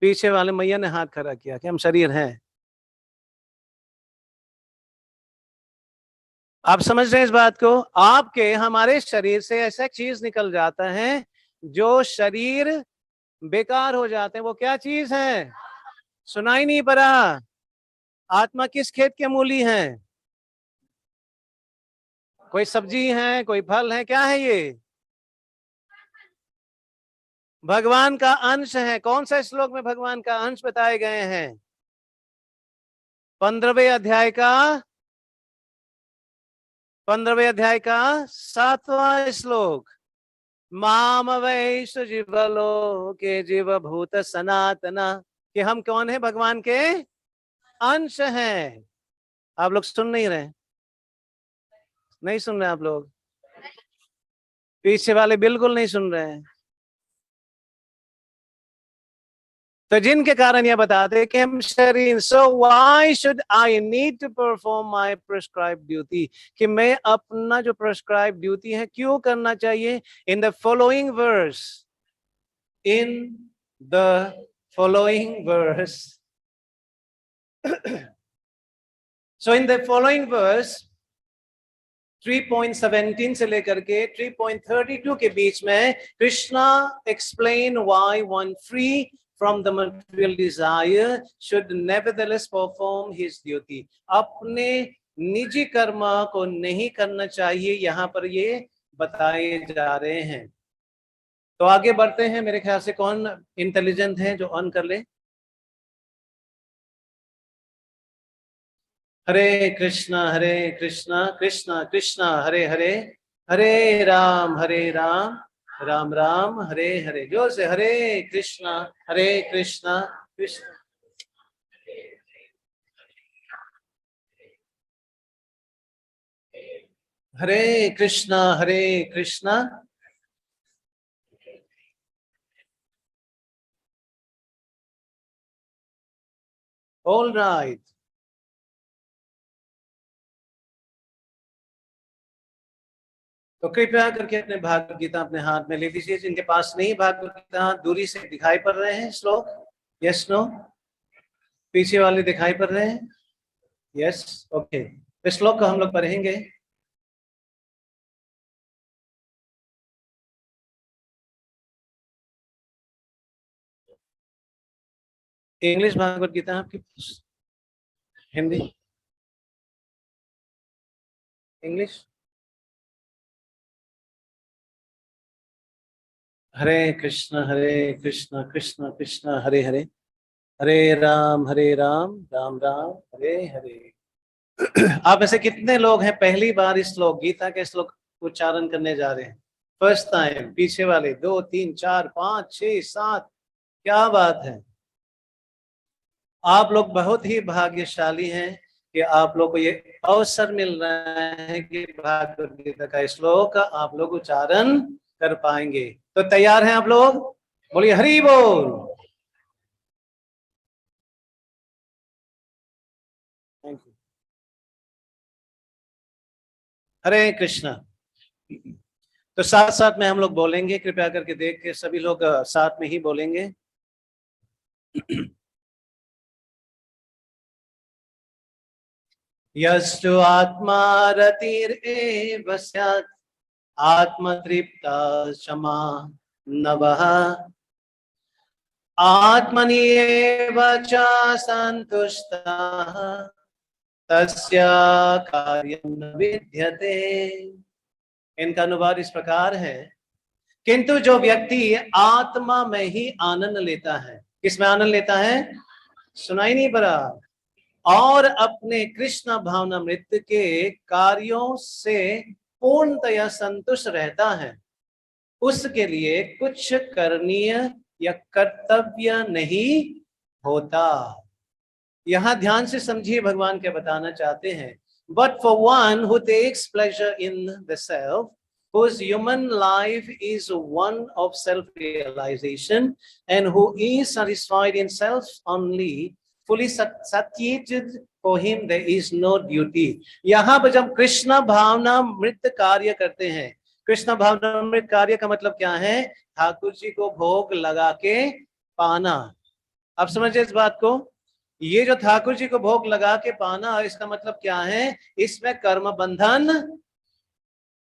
पीछे वाले मैया ने हाथ खड़ा किया कि हम शरीर हैं। आप समझ रहे हैं इस बात को? आपके हमारे शरीर से ऐसा चीज निकल जाता है जो शरीर बेकार हो जाते हैं। वो क्या चीज है? सुनाई नहीं पड़ा। आत्मा किस खेत के मूली है? कोई सब्जी है, कोई फल है, क्या है ये? भगवान का अंश है। कौन सा श्लोक में भगवान का अंश बताए गए हैं? 15वें अध्याय का 7वां श्लोक। माम वैश जीवलो के जीव भूत सनातना, कि हम कौन है? भगवान के अंश हैं। आप लोग सुन नहीं रहे? नहीं सुन रहे आप लोग? पीछे वाले बिल्कुल नहीं सुन रहे हैं। तो जिनके कारण यह बताते कि हम शरीर, so why should I need to perform my prescribe duty, कि मैं अपना जो प्रिस्क्राइब ड्यूटी है क्यों करना चाहिए? In the following verse, in the following verse. So in the following verse 3.17 से लेकर के 3.32 के बीच में Krishna explain why one free from the material desire should nevertheless perform his duty. अपने निजी कर्म को नहीं करना चाहिए, यहाँ पर ये बताए जा रहे हैं। तो आगे बढ़ते हैं। मेरे ख्याल से कौन इंटेलिजेंट है जो ऑन कर ले? हरे कृष्णा कृष्णा कृष्णा हरे हरे, हरे राम राम राम हरे हरे। जोर से हरे कृष्णा कृष्णा हरे कृष्णा ऑल राइट। तो कृपया करके अपने भागवत गीता अपने हाथ में ले लीजिए। जिनके पास नहीं भागवत गीता, दूरी से दिखाई पड़ रहे हैं श्लोक? Yes no? पीछे वाले दिखाई पड़ रहे हैं? Yes okay. इस श्लोक को हम लोग पढ़ेंगे। इंग्लिश भागवत गीता आपके पास? हिंदी? इंग्लिश? हरे कृष्ण कृष्ण कृष्ण हरे हरे, हरे राम राम राम हरे हरे। आप ऐसे कितने लोग हैं पहली बार इस श्लोक, गीता के श्लोक उच्चारण करने जा रहे हैं? First time? पीछे वाले 2 3 4 5 6 7, क्या बात है। आप लोग बहुत ही भाग्यशाली हैं कि आप लोग को ये अवसर मिल रहा है कि भागवत गीता का श्लोक आप लोग उच्चारण कर पाएंगे। तो तैयार हैं आप लोग? बोलिए हरि बोल। Thank you. हरे कृष्णा। तो साथ साथ में हम लोग बोलेंगे, कृपया करके देख के सभी लोग साथ में ही बोलेंगे। यस्तु आत्मा रतिरेव स्यात् आत्मतृप्ता क्षमा नवः आत्मन्येव च संतुष्टः तस्य कार्यं न विद्यते। इनका अनुवाद इस प्रकार है, किंतु जो व्यक्ति आत्मा में ही आनंद लेता है, किसमें आनंद लेता है? सुनाई नहीं पड़ा? और अपने कृष्ण भावनामृत के कार्यों से पूर्णतया संतुष्ट रहता है, उसके लिए कुछ करणीय या कर्तव्य नहीं होता। यहां ध्यान से समझिए भगवान क्या बताना चाहते हैं। But for one who takes pleasure in the self, whose human life is one of self-realization, and who is satisfied in self only, fully satyated, for him there is no duty. यहाँ पर जब कृष्ण भावना मृत कार्य करते हैं, कृष्ण भावना मृत कार्य का मतलब क्या है? ठाकुर जी को भोग लगा के पाना। आप समझे इस बात को? ये जो ठाकुर जी को भोग लगा के पाना, इसका मतलब क्या है? इसमें कर्म बंधन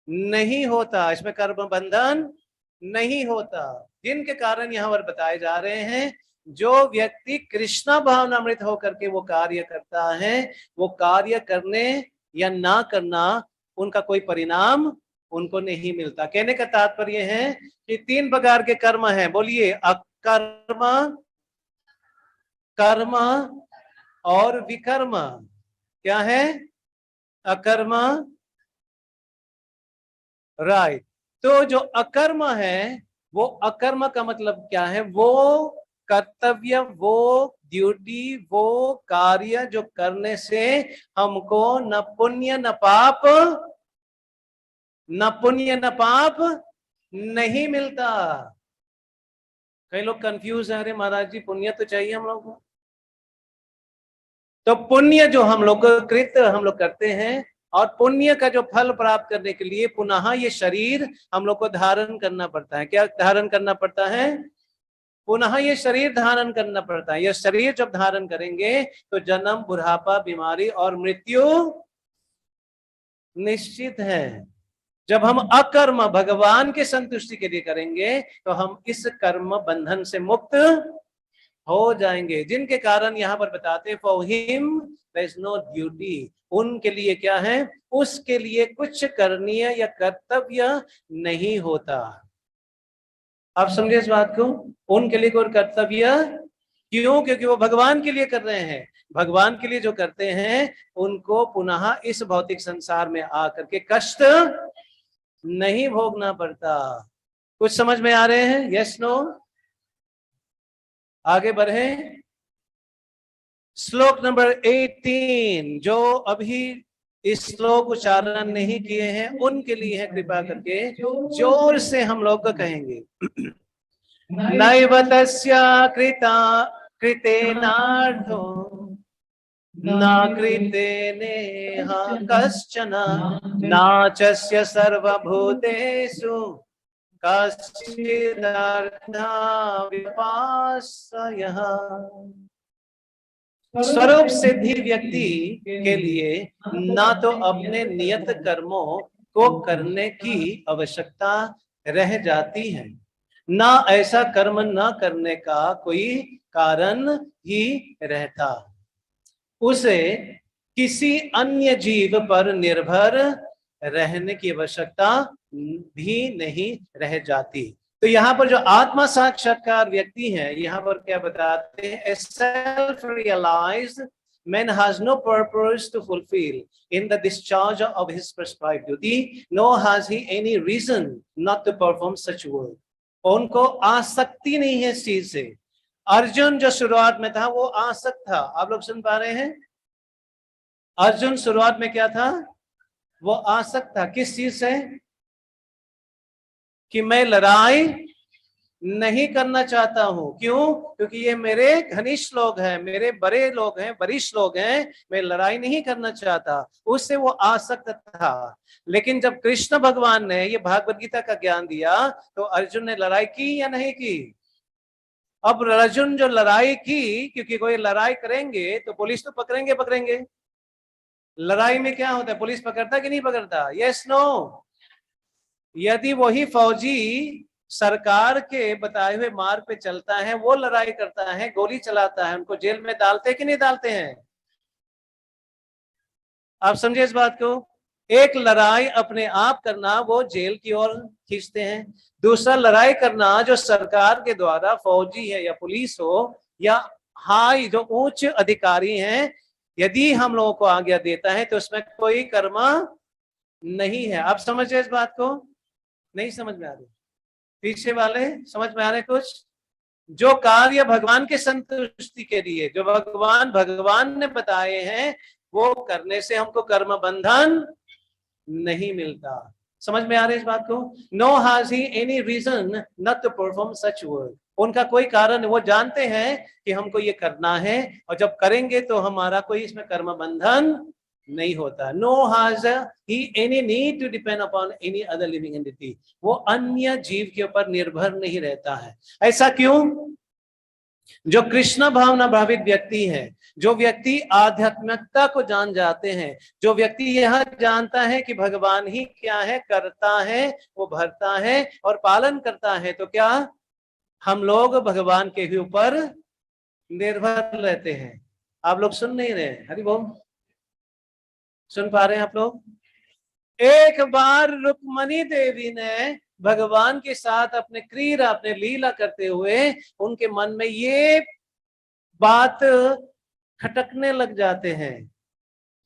नहीं होता, इसमें कर्म बंधन नहीं होता। जिनके कारण यहाँ पर बताए जा रहे हैं, जो व्यक्ति कृष्णा भावनामृत होकर के वो कार्य करता है, वो कार्य करने या ना करना उनका कोई परिणाम उनको नहीं मिलता। कहने का तात्पर्य है कि 3 प्रकार के कर्म हैं, बोलिए, अकर्म, कर्म और विकर्म। क्या है? अकर्म, राइट। तो जो अकर्म है, वो अकर्म का मतलब क्या है? वो कर्तव्य, वो ड्यूटी, वो कार्य जो करने से हमको न पुण्य न पाप, न पुण्य न पाप नहीं मिलता। कई लोग कंफ्यूज है, अरे महाराज जी पुण्य तो चाहिए हम लोग को। तो पुण्य जो हम लोग कृत हम लोग करते हैं, और पुण्य का जो फल प्राप्त करने के लिए पुनः ये शरीर हम लोग को धारण करना पड़ता है। क्या धारण करना पड़ता है? पुनः ये शरीर धारण करना पड़ता है। ये शरीर जब धारण करेंगे तो जन्म, बुढ़ापा, बीमारी और मृत्यु निश्चित है। जब हम अकर्म भगवान के संतुष्टि के लिए करेंगे तो हम इस कर्म बंधन से मुक्त हो जाएंगे, जिनके कारण यहाँ पर बताते for him there is no duty. उनके लिए क्या है? उसके लिए कुछ करणीय या कर्तव्य नहीं होता। आप समझे इस बात को? उनके लिए कोई कर्तव्य क्यों? क्योंकि वो भगवान के लिए कर रहे हैं। भगवान के लिए जो करते हैं उनको पुनः इस भौतिक संसार में आकर के कष्ट नहीं भोगना पड़ता। कुछ समझ में आ रहे हैं? Yes no? आगे बढ़े। श्लोक नंबर 18, जो अभी इस श्लोक उच्चारण नहीं किए हैं उनके लिए है, कृपा करके जोर से हम लोग कहेंगे। नैव तस्य कृता कृतेनार्थो न कृतेनेह कश्चन नाचस्य सर्वभूतेषु कश्चिदर्थः विपाश्रयः। स्वरूप सिद्धि व्यक्ति के लिए ना तो अपने नियत कर्मों को करने की आवश्यकता रह जाती है, ना ऐसा कर्म न करने का कोई कारण ही रहता। उसे किसी अन्य जीव पर निर्भर रहने की आवश्यकता भी नहीं रह जाती। तो यहाँ पर जो आत्मा साक्षात्कार व्यक्ति है, यहाँ पर क्या बताते हैं? Self realised man has no purpose to fulfill in the discharge of his prescribed duty, nor has he any reason not to perform such work. उनको आसक्ति नहीं है इस चीज से। अर्जुन जो शुरुआत में था वो आसक्त था। आप लोग सुन पा रहे हैं? अर्जुन शुरुआत में क्या था? वो आसक्त था। किस चीज से? कि मैं लड़ाई नहीं करना चाहता हूं। क्यों? क्योंकि ये मेरे घनिष्ठ लोग हैं, मेरे बड़े लोग हैं, वरिष्ठ लोग हैं, मैं लड़ाई नहीं करना चाहता। उससे वो आसक्त था। लेकिन जब कृष्ण भगवान ने ये भागवत गीता का ज्ञान दिया तो अर्जुन ने लड़ाई की या नहीं की? अब अर्जुन जो लड़ाई की, क्योंकि कोई लड़ाई करेंगे तो पुलिस तो पकड़ेंगे। लड़ाई में क्या होता है? पुलिस पकड़ता कि नहीं पकड़ता? Yes no? यदि वही फौजी सरकार के बताए हुए मार्ग पे चलता है, वो लड़ाई करता है, गोली चलाता है, उनको जेल में डालते कि नहीं डालते हैं? आप समझे इस बात को? एक लड़ाई अपने आप करना वो जेल की ओर खींचते हैं। दूसरा लड़ाई करना जो सरकार के द्वारा, फौजी है या पुलिस हो या हाई जो उच्च अधिकारी हैं, यदि हम लोगों को आज्ञा देता है तो उसमें कोई कर्म नहीं है। आप समझे इस बात को? नहीं समझ में आ रही? पीछे वाले समझ में आ रहे कुछ? जो कार्य भगवान के संतुष्टि के लिए, जो भगवान ने बताए हैं, वो करने से हमको कर्म बंधन नहीं मिलता। समझ में आ रही है इस बात को? No has he any reason not to perform such work. उनका कोई कारण, वो जानते हैं कि हमको ये करना है, और जब करेंगे तो हमारा कोई इसमें कर्म बंधन नहीं होता। No has he any need to depend upon any other living entity. वो अन्य जीव के ऊपर निर्भर नहीं रहता है। ऐसा क्यों? जो कृष्ण भावना भावित व्यक्ति है, जो व्यक्ति आध्यात्मिकता को जान जाते हैं, जो व्यक्ति यह जानता है कि भगवान ही क्या है, करता है, वो भरता है और पालन करता है, तो क्या हम लोग भगवान के ही ऊपर निर्भर रहते हैं। आप लोग सुन नहीं रहे? हरि बोल। सुन पा रहे हैं आप लोग? एक बार रुक्मणी देवी ने भगवान के साथ अपने क्रीड़ा, अपने लीला करते हुए उनके मन में ये बात खटकने लग जाते हैं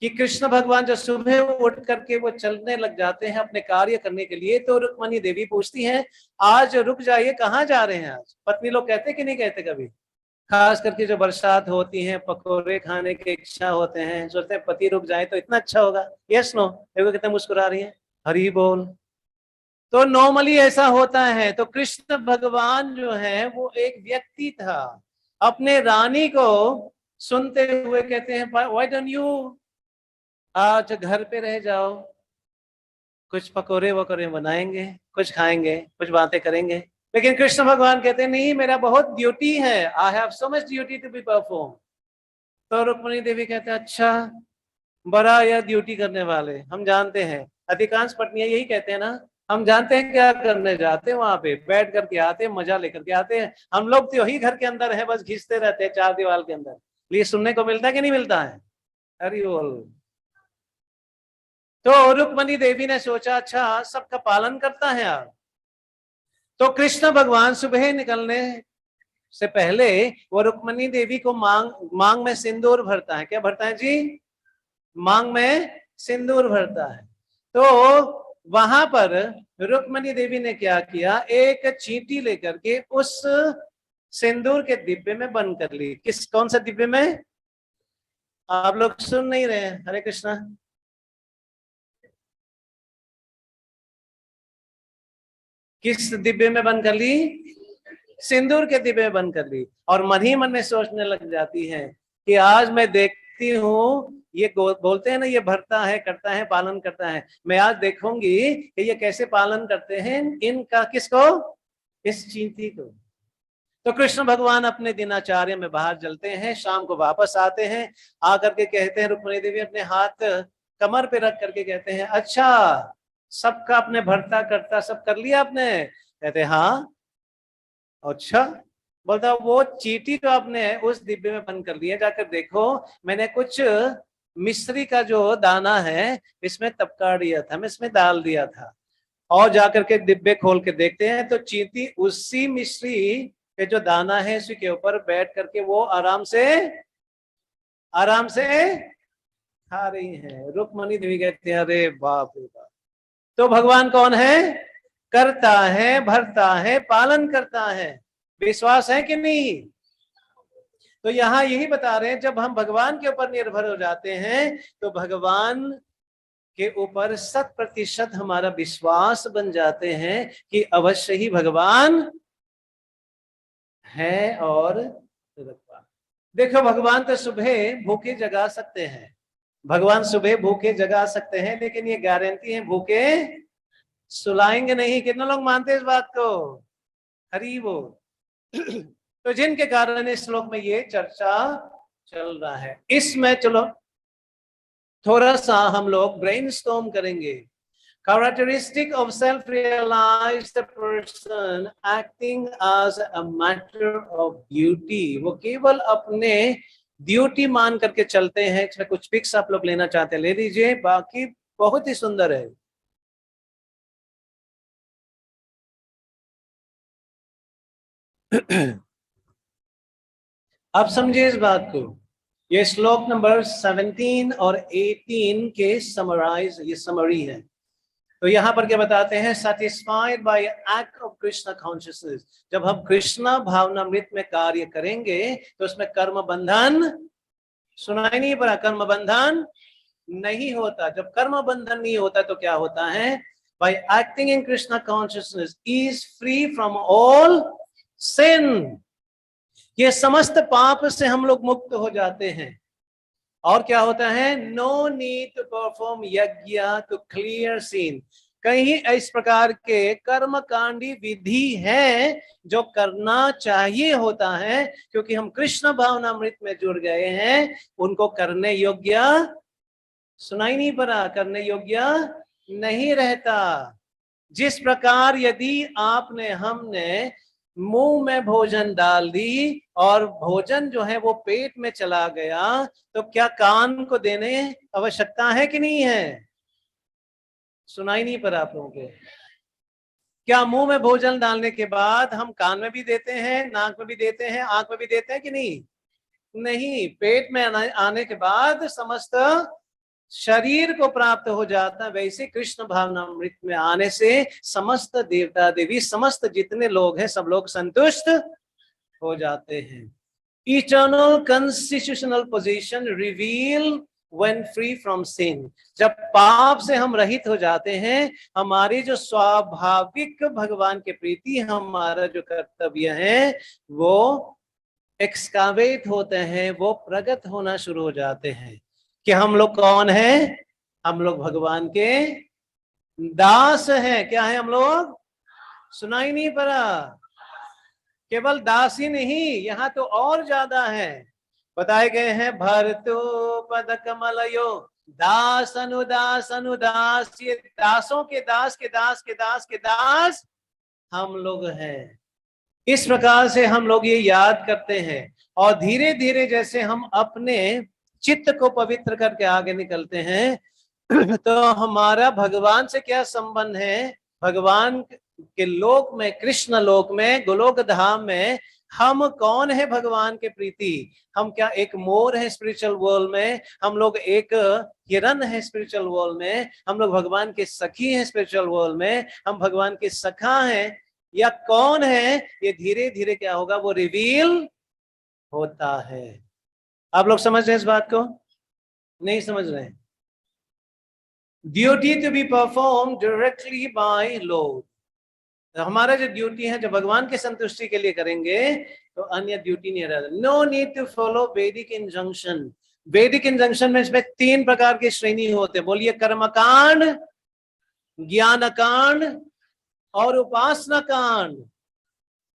कि कृष्ण भगवान जो सुबह उठ करके वो चलने लग जाते हैं अपने कार्य करने के लिए, तो रुक्मणी देवी पूछती हैं, आज रुक जाइए, कहाँ जा रहे हैं आज? पत्नी लोग कहते कि नहीं कहते कभी? खास करके जो बरसात होती है, पकोड़े खाने की इच्छा होते हैं, सोचते हैं पति रुक जाए तो इतना अच्छा होगा। Yes no? देखो कितने मुस्कुरा रही है, हरी बोल। तो नॉर्मली ऐसा होता है। तो कृष्ण भगवान जो है वो एक व्यक्ति था, अपने रानी को सुनते हुए कहते हैं, व्हाई डोंट यू आज घर पे रह जाओ, कुछ पकोड़े वकोड़े बनाएंगे, कुछ खाएंगे, कुछ बातें करेंगे। लेकिन कृष्ण भगवान कहते हैं, नहीं, मेरा बहुत ड्यूटी है, I have so much duty to be perform. तो रुक्मणी देवी कहते हैं, अच्छा, बड़ा यह ड्यूटी करने वाले, हम जानते हैं। अधिकांश पत्नियां यही कहते हैं ना, हम जानते हैं क्या करने जाते हैं, वहां पे बैठ करके आते हैं, मजा लेकर के आते हैं। हम लोग तो यही घर के अंदर है, बस घिसते रहते हैं चार दीवार के अंदर। ये सुनने को मिलता है कि नहीं मिलता है? हरि बोल। तो रुक्मणी देवी ने सोचा, अच्छा, सबका पालन करता है आप। तो कृष्ण भगवान सुबह निकलने से पहले वो रुक्मणी देवी को मांग में सिंदूर भरता है। क्या भरता है जी? मांग में सिंदूर भरता है। तो वहां पर रुक्मणी देवी ने क्या किया, एक चींटी लेकर के उस सिंदूर के डिब्बे में बंद कर ली। कौन सा डिब्बे में? आप लोग सुन नहीं रहे हैं? हरे कृष्णा। किस डिब्बे में बंद कर ली? सिंदूर के डिब्बे में बंद कर ली। और मन ही मन में सोचने लग जाती है कि आज मैं देखती हूँ, ये बोलते हैं ना, ये भरता है, करता है, पालन करता है। मैं आज देखूंगी कि ये कैसे पालन करते हैं इनका। किसको? इस चींटी को। तो कृष्ण भगवान अपने दिनाचार्य में बाहर चलते हैं, शाम को वापस आते हैं, आकर के कहते हैं, रुक्मणी देवी अपने हाथ कमर पे रख करके कहते हैं, अच्छा, सबका अपने भरता करता सब कर लिया आपने? कहते हैं, हाँ। अच्छा। बोलता, वो चींटी जो आपने उस डिब्बे में बंद कर लिया, जाकर देखो, मैंने कुछ मिश्री का जो दाना है इसमें टपका दिया था, मैं इसमें डाल दिया था। और जाकर के डिब्बे खोल के देखते हैं तो चींटी उसी मिश्री के जो दाना है उसी के ऊपर बैठ करके वो आराम से खा रही है। रुक्मणी देवी कहते हैं, अरे बाप रे बाप। तो भगवान कौन है? करता है, भरता है, पालन करता है। विश्वास है कि नहीं? तो यहाँ यही बता रहे हैं, जब हम भगवान के ऊपर निर्भर हो जाते हैं तो भगवान के ऊपर 100% हमारा विश्वास बन जाते हैं कि अवश्य ही भगवान है और रखवाला। देखो, भगवान तो सुबह भूखे जगा सकते हैं, भगवान सुबह भूखे जगा सकते हैं, लेकिन ये गारंटी है भूखे सुलाएंगे नहीं। कितने लोग मानते हैं इस बात को? हरि बोल। तो जिनके कारण इस श्लोक में ये चर्चा चल रहा है, इसमें चलो थोड़ा सा हम लोग ब्रेनस्टॉर्म करेंगे। Characteristic of self-realized person acting as a matter of duty। वो केवल अपने ड्यूटी मान करके चलते हैं। इसमें कुछ पिक्स आप लोग लेना चाहते हैं ले लीजिए, बाकी बहुत ही सुंदर है। आप समझिए इस बात को। ये श्लोक नंबर 17 और 18 के समराइज, ये समरी है। तो यहाँ पर क्या बताते हैं? Satisfied by act of Krishna consciousness. जब हम कृष्णा भावनामृत में कार्य करेंगे तो उसमें कर्म बंधन सुनाई नहीं पड़ा, कर्म बंधन नहीं होता। जब कर्म बंधन नहीं होता तो क्या होता है? By acting in Krishna consciousness is free from all sin. ये समस्त पाप से हम लोग मुक्त हो जाते हैं। और क्या होता है? नो नीड टू परफॉर्म यज्ञ टू क्लियर सीन। कहीं इस प्रकार के कर्मकांडी विधि है जो करना चाहिए होता है, क्योंकि हम कृष्ण भावनामृत में जुड़ गए हैं, उनको करने योग्य सुनाई नहीं पड़ा, करने योग्य नहीं रहता। जिस प्रकार यदि आपने हमने मुंह में भोजन डाल दी और भोजन जो है वो पेट में चला गया, तो क्या कान को देने आवश्यकता है कि नहीं है? सुनाई नहीं पड़ा आप लोगों को? क्या मुंह में भोजन डालने के बाद हम कान में भी देते हैं, नाक में भी देते हैं, आंख में भी देते हैं कि नहीं? नहीं, पेट में आने के बाद समस्त शरीर को प्राप्त हो जाता है। वैसे कृष्ण भावनामृत में आने से समस्त देवता देवी, समस्त जितने लोग हैं, सब लोग संतुष्ट हो जाते हैं। Eternal constitutional position reveal when free from sin। जब पाप से हम रहित हो जाते हैं, हमारी जो स्वाभाविक भगवान के प्रति हमारा जो कर्तव्य है वो एक्सकावेट होते हैं, वो प्रकट होना शुरू हो जाते हैं कि हम लोग कौन हैं? हम लोग भगवान के दास हैं। क्या है हम लोग? सुनाई नहीं पड़ा? केवल दास ही नहीं, यहाँ तो और ज्यादा है। बताए गए हैं भरतो पद कमलयो दास अनुदास अनुदास। ये दासों के दास के दास के दास के दास हम लोग हैं। इस प्रकार से हम लोग ये याद करते हैं और धीरे धीरे जैसे हम अपने चित्त को पवित्र करके आगे निकलते हैं तो हमारा भगवान से क्या संबंध है? भगवान के लोक में, कृष्ण लोक में, गोलोक धाम में हम कौन है भगवान के प्रीति? हम क्या एक मोर है स्पिरिचुअल वर्ल्ड में? हम लोग एक हिरन है स्पिरिचुअल वर्ल्ड में? हम लोग भगवान के सखी हैं स्पिरिचुअल वर्ल्ड में? हम भगवान के सखा हैं या कौन है? ये धीरे धीरे क्या होगा? वो रिवील होता है। आप लोग समझ रहे हैं इस बात को? नहीं समझ रहे? Duty to be perform directly by Lord. हमारा जो ड्यूटी है, जो भगवान की संतुष्टि के लिए करेंगे, तो अन्य ड्यूटी नहीं रहता। नो नीड टू फॉलो वैदिक इंजंक्शन। वैदिक इंजंक्शन में इसमें 3 प्रकार की श्रेणी होते हैं। बोलिए, कर्मकांड, ज्ञान कांड और उपासना कांड।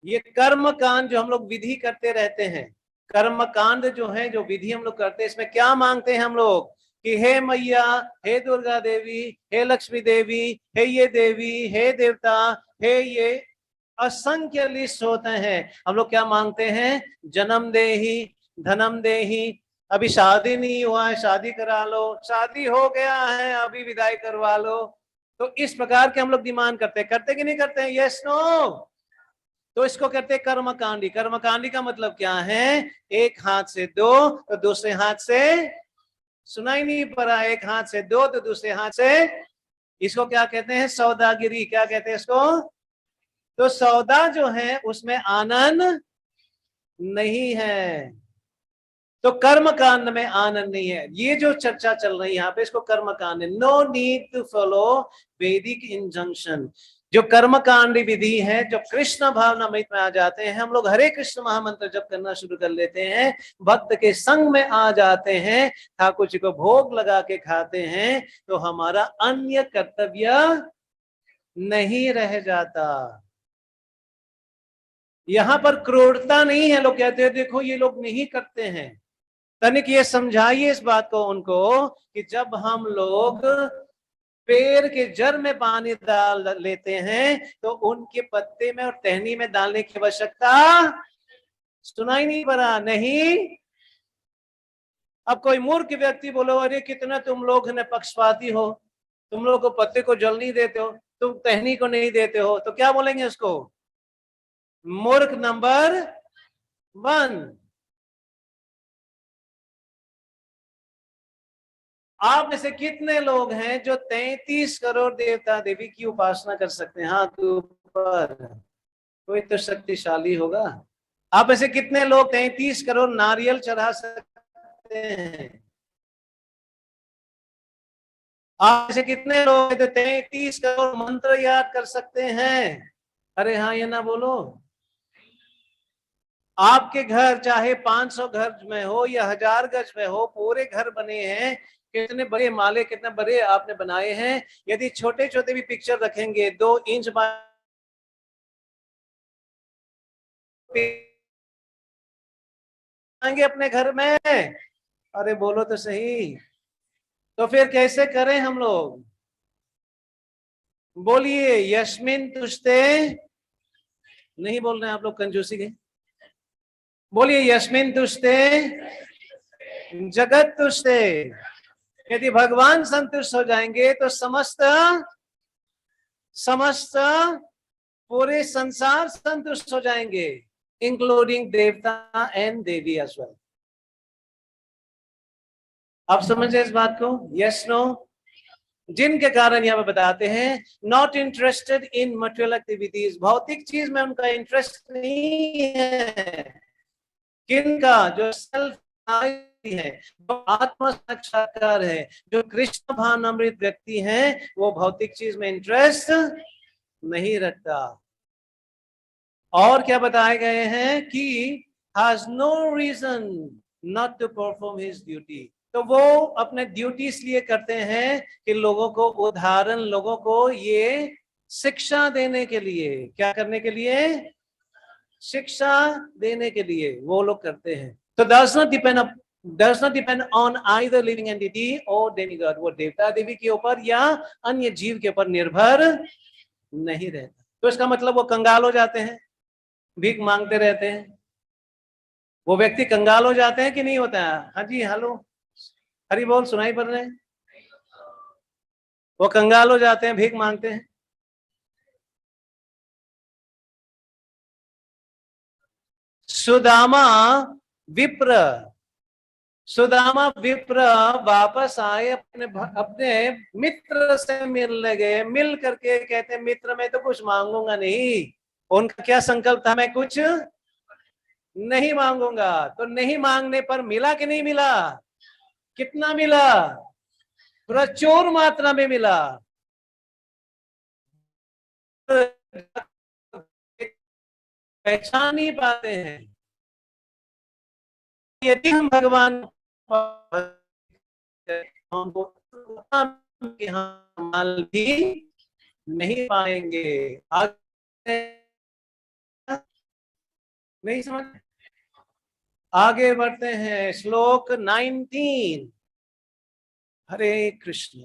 ये कर्म कांड जो हम लोग विधि करते रहते हैं, कर्म कांड जो है, जो विधि हम लोग करते हैं, इसमें क्या मांगते हैं हम लोग कि हे मैया, हे दुर्गा देवी, हे लक्ष्मी देवी, हे ये देवी, हे देवता, हे ये असंख्य लिस्ट होते हैं। हम लोग क्या मांगते हैं? जन्म देही, धनम देही। अभी शादी नहीं हुआ है, शादी करा लो। शादी हो गया है, अभी विदाई करवा लो। तो इस प्रकार के हम लोग डिमांड करते कि नहीं करते हैं? Yes no? तो इसको कहते हैं कर्मकांडी। कर्मकांडी का मतलब क्या है? एक हाथ से 2 तो दूसरे हाथ से, सुनाई नहीं पड़ा? एक हाथ से 2 तो दूसरे हाथ से। इसको क्या कहते हैं? सौदागिरी। क्या कहते हैं इसको? तो सौदा जो है उसमें आनंद नहीं है, तो कर्म कांड में आनंद नहीं है। ये जो चर्चा चल रही है यहाँ पे, इसको कर्म कांड। नो नीड टू फॉलो वैदिक इंजंक्शन। जो कर्म कांड विधि है, जब कृष्ण भावनामृत में आ जाते हैं, हम लोग हरे कृष्ण महामंत्र जब करना शुरू कर लेते हैं, भक्त के संग में आ जाते हैं, ठाकुर जी को भोग लगा के खाते हैं, तो हमारा अन्य कर्तव्य नहीं रह जाता। यहाँ पर क्रूरता नहीं है। लोग कहते हैं देखो ये लोग नहीं करते हैं। तनिक ये समझाइए इस बात को उनको कि जब हम लोग पेड़ के जड़ में पानी डाल लेते हैं तो उनके पत्ते में और टहनी में डालने की आवश्यकता, सुनाई नहीं पड़ा? नहीं। अब कोई मूर्ख व्यक्ति बोलो, अरे कितना तुम लोग ने पक्षपाती हो, तुम लोग को पत्ते को जल नहीं देते हो, तुम टहनी को नहीं देते हो, तो क्या बोलेंगे उसको? मूर्ख नंबर 1। आप में से कितने लोग हैं जो 33 करोड़ देवता देवी की उपासना कर सकते हैं? हाथ ऊपर। कोई तो शक्तिशाली होगा। आप में से कितने लोग 33 करोड़ नारियल चढ़ा सकते हैं? आप में से कितने लोग हैं जो 33 करोड़ मंत्र याद कर सकते हैं? अरे हाँ या ना बोलो। आपके घर चाहे 500 गज में हो या 1000 गज में हो, पूरे घर बने हैं, कितने बड़े माले, कितने बड़े आपने बनाए हैं। यदि छोटे छोटे भी पिक्चर रखेंगे 2 इंच अपने घर में, अरे बोलो तो सही। तो फिर कैसे करें हम लोग? बोलिए, यस्मिन तुष्टे। नहीं बोल रहे हैं आप लोग, कंजूसी के। बोलिए, यस्मिन तुष्टे जगत तुष्टे। यदि भगवान संतुष्ट हो जाएंगे तो समस्त समस्त पूरे संसार संतुष्ट हो जाएंगे, इंक्लूडिंग देवता एंड देवी एज वेल। आप समझे इस बात को? Yes no? जिनके कारण यहाँ पे बताते हैं not interested in material activities, भौतिक चीज में उनका इंटरेस्ट नहीं है। किनका? जो सेल्फ है, जो आत्म साक्षात्कार है, जो कृष्ण भावनामृत व्यक्ति हैं, वो भौतिक चीज में इंटरेस्ट नहीं रखता। और क्या बताए गए हैं कि has no reason not to perform his duty. तो वो अपने ड्यूटी इसलिए करते हैं कि लोगों को उदाहरण, लोगों को ये शिक्षा देने के लिए, क्या करने के लिए? शिक्षा देने के लिए वो लोग करते हैं। तो does not depend on either living entity or demigod, वो देवता देवी के ऊपर या अन्य जीव के ऊपर निर्भर नहीं रहता। तो इसका मतलब वो कंगाल हो जाते हैं, भीख मांगते रहते हैं। वो व्यक्ति कंगाल हो जाते हैं कि नहीं होता है? हाँ जी, हेलो, हरी बोल, सुनाई पड़ रहे हैं? वो कंगाल हो जाते हैं, भीख मांगते हैं। सुदामा विप्र वापस आए, अपने मित्र से मिलने गए। मिल करके कहते, मित्र मैं तो कुछ मांगूंगा नहीं। उनका क्या संकल्प था? मैं कुछ नहीं मांगूंगा। तो नहीं मांगने पर मिला कि नहीं मिला? कितना मिला? प्रचुर मात्रा में मिला। पहचान नहीं पाते हैं। यदि हम भगवान माल भी नहीं पाएंगे। नहीं समझ? आगे बढ़ते हैं, श्लोक 19। हरे कृष्ण।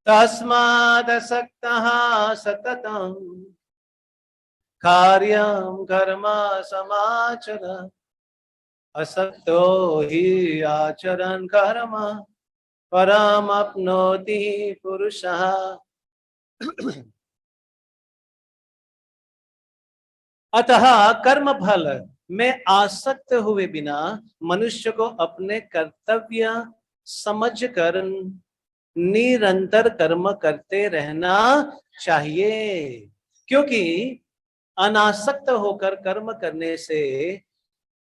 तस्मादसक्तः सततं कार्यं कर्म समाचर, असक्तो हि आचरन् कर्म परमप्नोति पुरुषः। अतः कर्म फल में आसक्त हुए बिना मनुष्य को अपने कर्तव्य समझकर निरंतर कर्म करते रहना चाहिए, क्योंकि अनासक्त होकर कर्म करने से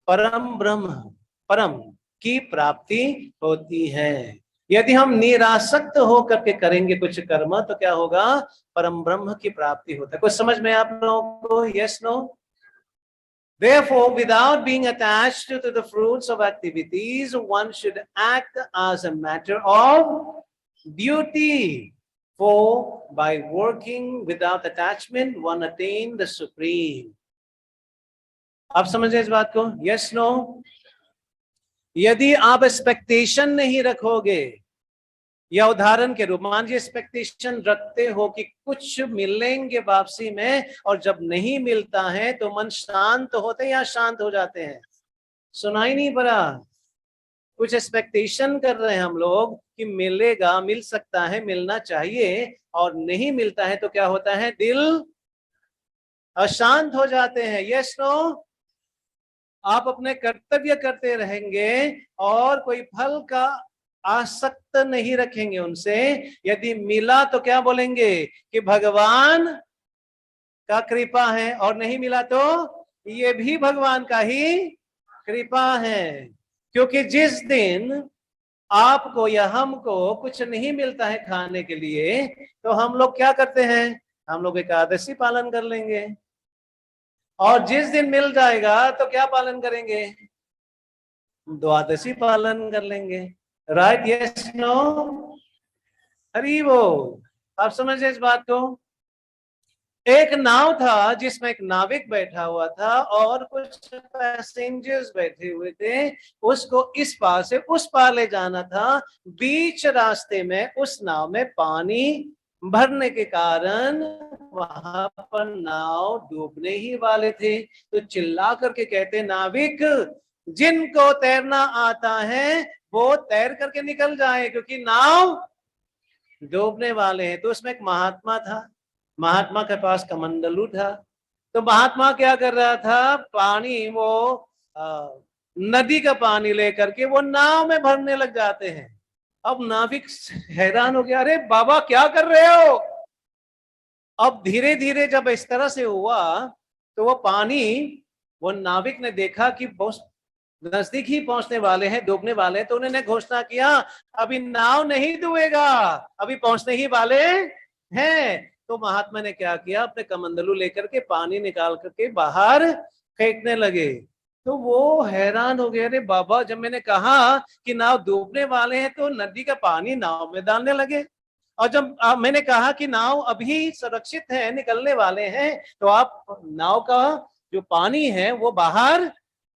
परम की प्राप्ति होती है। यदि हम निरासक्त होकर के करेंगे कुछ कर्म तो क्या होगा? परम ब्रह्म की प्राप्ति होता है। कुछ समझ में आप लोगों को? Yes no? Therefore, without being attached to the fruits of activities, one should act as a matter of duty. For by working without attachment, one attain the supreme. आप समझे इस बात को? Yes, no? यदि आप एक्सपेक्टेशन नहीं रखोगे, या उदाहरण के रूप मान लीजिए एक्सपेक्टेशन रखते हो कि कुछ मिलेंगे वापसी में, और जब नहीं मिलता है तो मन शांत होते या शांत हो जाते हैं? सुनाई नहीं पड़ा? कुछ एक्सपेक्टेशन कर रहे हैं हम लोग कि मिलेगा, मिल सकता है, मिलना चाहिए, और नहीं मिलता है तो क्या होता है? दिल अशांत हो जाते हैं। Yes no? आप अपने कर्तव्य करते रहेंगे और कोई फल का आसक्त नहीं रखेंगे उनसे। यदि मिला तो क्या बोलेंगे? कि भगवान का कृपा है, और नहीं मिला तो ये भी भगवान का ही कृपा है। क्योंकि जिस दिन आपको या हमको कुछ नहीं मिलता है खाने के लिए, तो हम लोग क्या करते हैं? हम लोग एकादशी पालन कर लेंगे। और जिस दिन मिल जाएगा तो क्या पालन करेंगे? द्वादशी पालन कर लेंगे। राइट? Yes no? हरी वो, आप समझे इस बात को? एक नाव था जिसमें एक नाविक बैठा हुआ था और कुछ पैसेंजर्स बैठे हुए थे। उसको इस पार से उस पार ले जाना था। बीच रास्ते में उस नाव में पानी भरने के कारण वहां पर नाव डूबने ही वाले थे। तो चिल्ला करके कहते, नाविक, जिनको तैरना आता है वो तैर करके निकल जाए, क्योंकि नाव डूबने वाले हैं। तो उसमें एक महात्मा था, महात्मा के पास कमंडलू था। तो महात्मा क्या कर रहा था, पानी वो नदी का पानी लेकर के वो नाव में भरने लग जाते हैं। अब नाविक हैरान हो गया, अरे बाबा क्या कर रहे हो। अब धीरे धीरे जब इस तरह से हुआ तो वो पानी, वो नाविक ने देखा कि बहुत नजदीक ही पहुंचने वाले हैं, डूबने वाले हैं। तो उन्होंने घोषणा किया, अभी नाव नहीं डूबेगा, अभी पहुंचने ही वाले हैं। तो महात्मा ने क्या किया, अपने कमंडलू लेकर के पानी निकाल करके बाहर फेंकने लगे। तो वो हैरान हो गए, अरे बाबा जब मैंने कहा कि नाव डूबने वाले हैं तो नदी का पानी नाव में डालने लगे, और जब मैंने कहा कि नाव अभी सुरक्षित है, निकलने वाले हैं, तो आप नाव का जो पानी है वो बाहर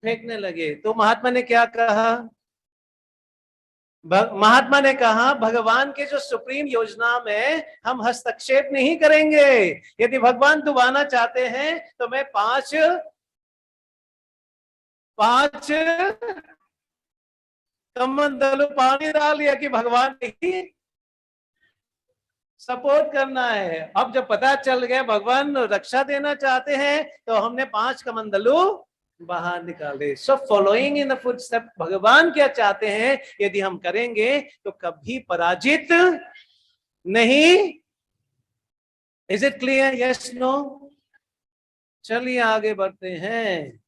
फेंकने लगे। तो महात्मा ने क्या कहा, महात्मा ने कहा भगवान के जो सुप्रीम योजना में हम हस्तक्षेप नहीं करेंगे। यदि भगवान डुबाना चाहते हैं तो मैं पांच कमंडलू पानी डाल दिया कि भगवान नहीं सपोर्ट करना है। अब जब पता चल गया भगवान रक्षा देना चाहते हैं तो हमने 5 कमंडलू बाहर निकाले। So following in the footstep, भगवान क्या चाहते हैं यदि हम करेंगे तो कभी पराजित नहीं। Is it clear, yes no? चलिए आगे बढ़ते हैं।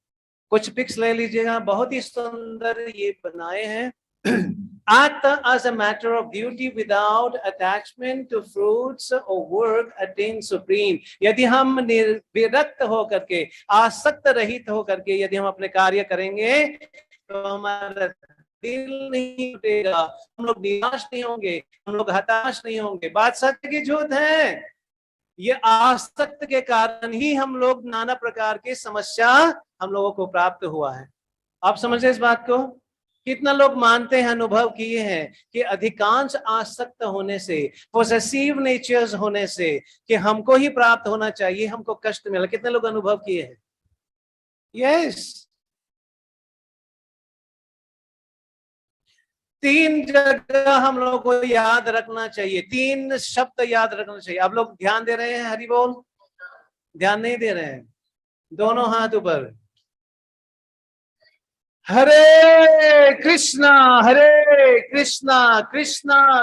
कुछ पिक्स ले लीजिएगा, बहुत ही सुंदर ये बनाए हैं। Act as a matter of duty without attachment to fruits or work attain supreme। यदि हम विरक्त होकर के, आसक्त रहित होकर के यदि हम अपने कार्य करेंगे तो हमारा दिल नहीं टूटेगा, हम लोग निराश नहीं होंगे, हम लोग हताश नहीं होंगे। बात सत्य की झूठ है, ये आसक्त के कारण ही हम लोग नाना प्रकार की समस्या हम लोगों को प्राप्त हुआ है। आप समझे इस बात को? कितना लोग मानते हैं, अनुभव किए हैं कि अधिकांश आसक्त होने से, पोसेसिव नेचर्स होने से, कि हमको ही प्राप्त होना चाहिए, हमको कष्ट मिला। कितने लोग अनुभव किए हैं? यस। 3 जगह हम लोगों को याद रखना चाहिए, 3 शब्द याद रखना चाहिए। आप लोग ध्यान दे रहे हैं? हरि बोल। ध्यान नहीं दे रहे हैं? दोनों हाथ ऊपर। हरे कृष्णा कृष्णा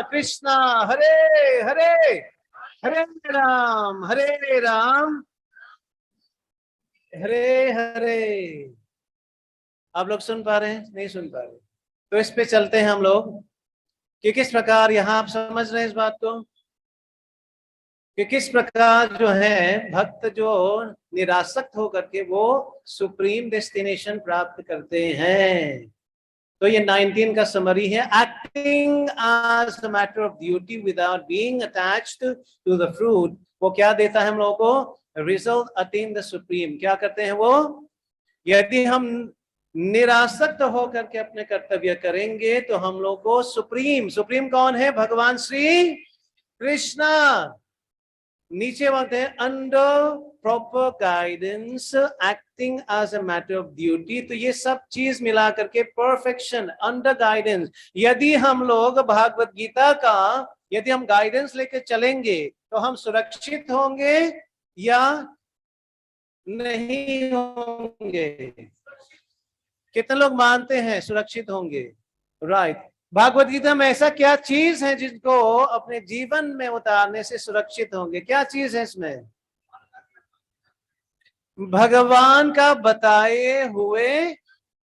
कृष्णा हरे हरे, हरे राम हरे हरे। आप लोग सुन पा रहे हैं? नहीं सुन पा रहे? तो इस पे चलते हैं हम लोग कि किस प्रकार, यहां आप समझ रहे हैं इस बात को कि किस प्रकार जो है भक्त जो निरासक्त होकर के वो सुप्रीम डेस्टिनेशन प्राप्त करते हैं। तो ये 19 का समरी है। Acting as a matter of duty without being attached to the fruit, वो क्या देता है हम लोगों को? Result attain the supreme. क्या करते हैं वो? यदि हम निरासक्त होकर के अपने कर्तव्य करेंगे तो हम लोग को सुप्रीम, सुप्रीम कौन है? भगवान श्री कृष्णा। नीचे बोलते हैं under proper guidance acting as a matter of duty. तो ये सब चीज मिला करके परफेक्शन, अंडर गाइडेंस। यदि हम लोग भागवत गीता का यदि हम गाइडेंस लेके चलेंगे तो हम सुरक्षित होंगे या नहीं होंगे? कितने लोग मानते हैं सुरक्षित होंगे? राइट। भागवत गीता में ऐसा क्या चीज है जिनको अपने जीवन में उतारने से सुरक्षित होंगे? क्या चीज है इसमें? भगवान का बताए हुए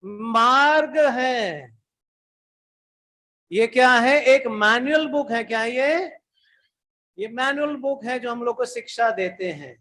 मार्ग है। ये क्या है? एक मैनुअल बुक है। क्या ये मैनुअल बुक है जो हम लोग को शिक्षा देते हैं।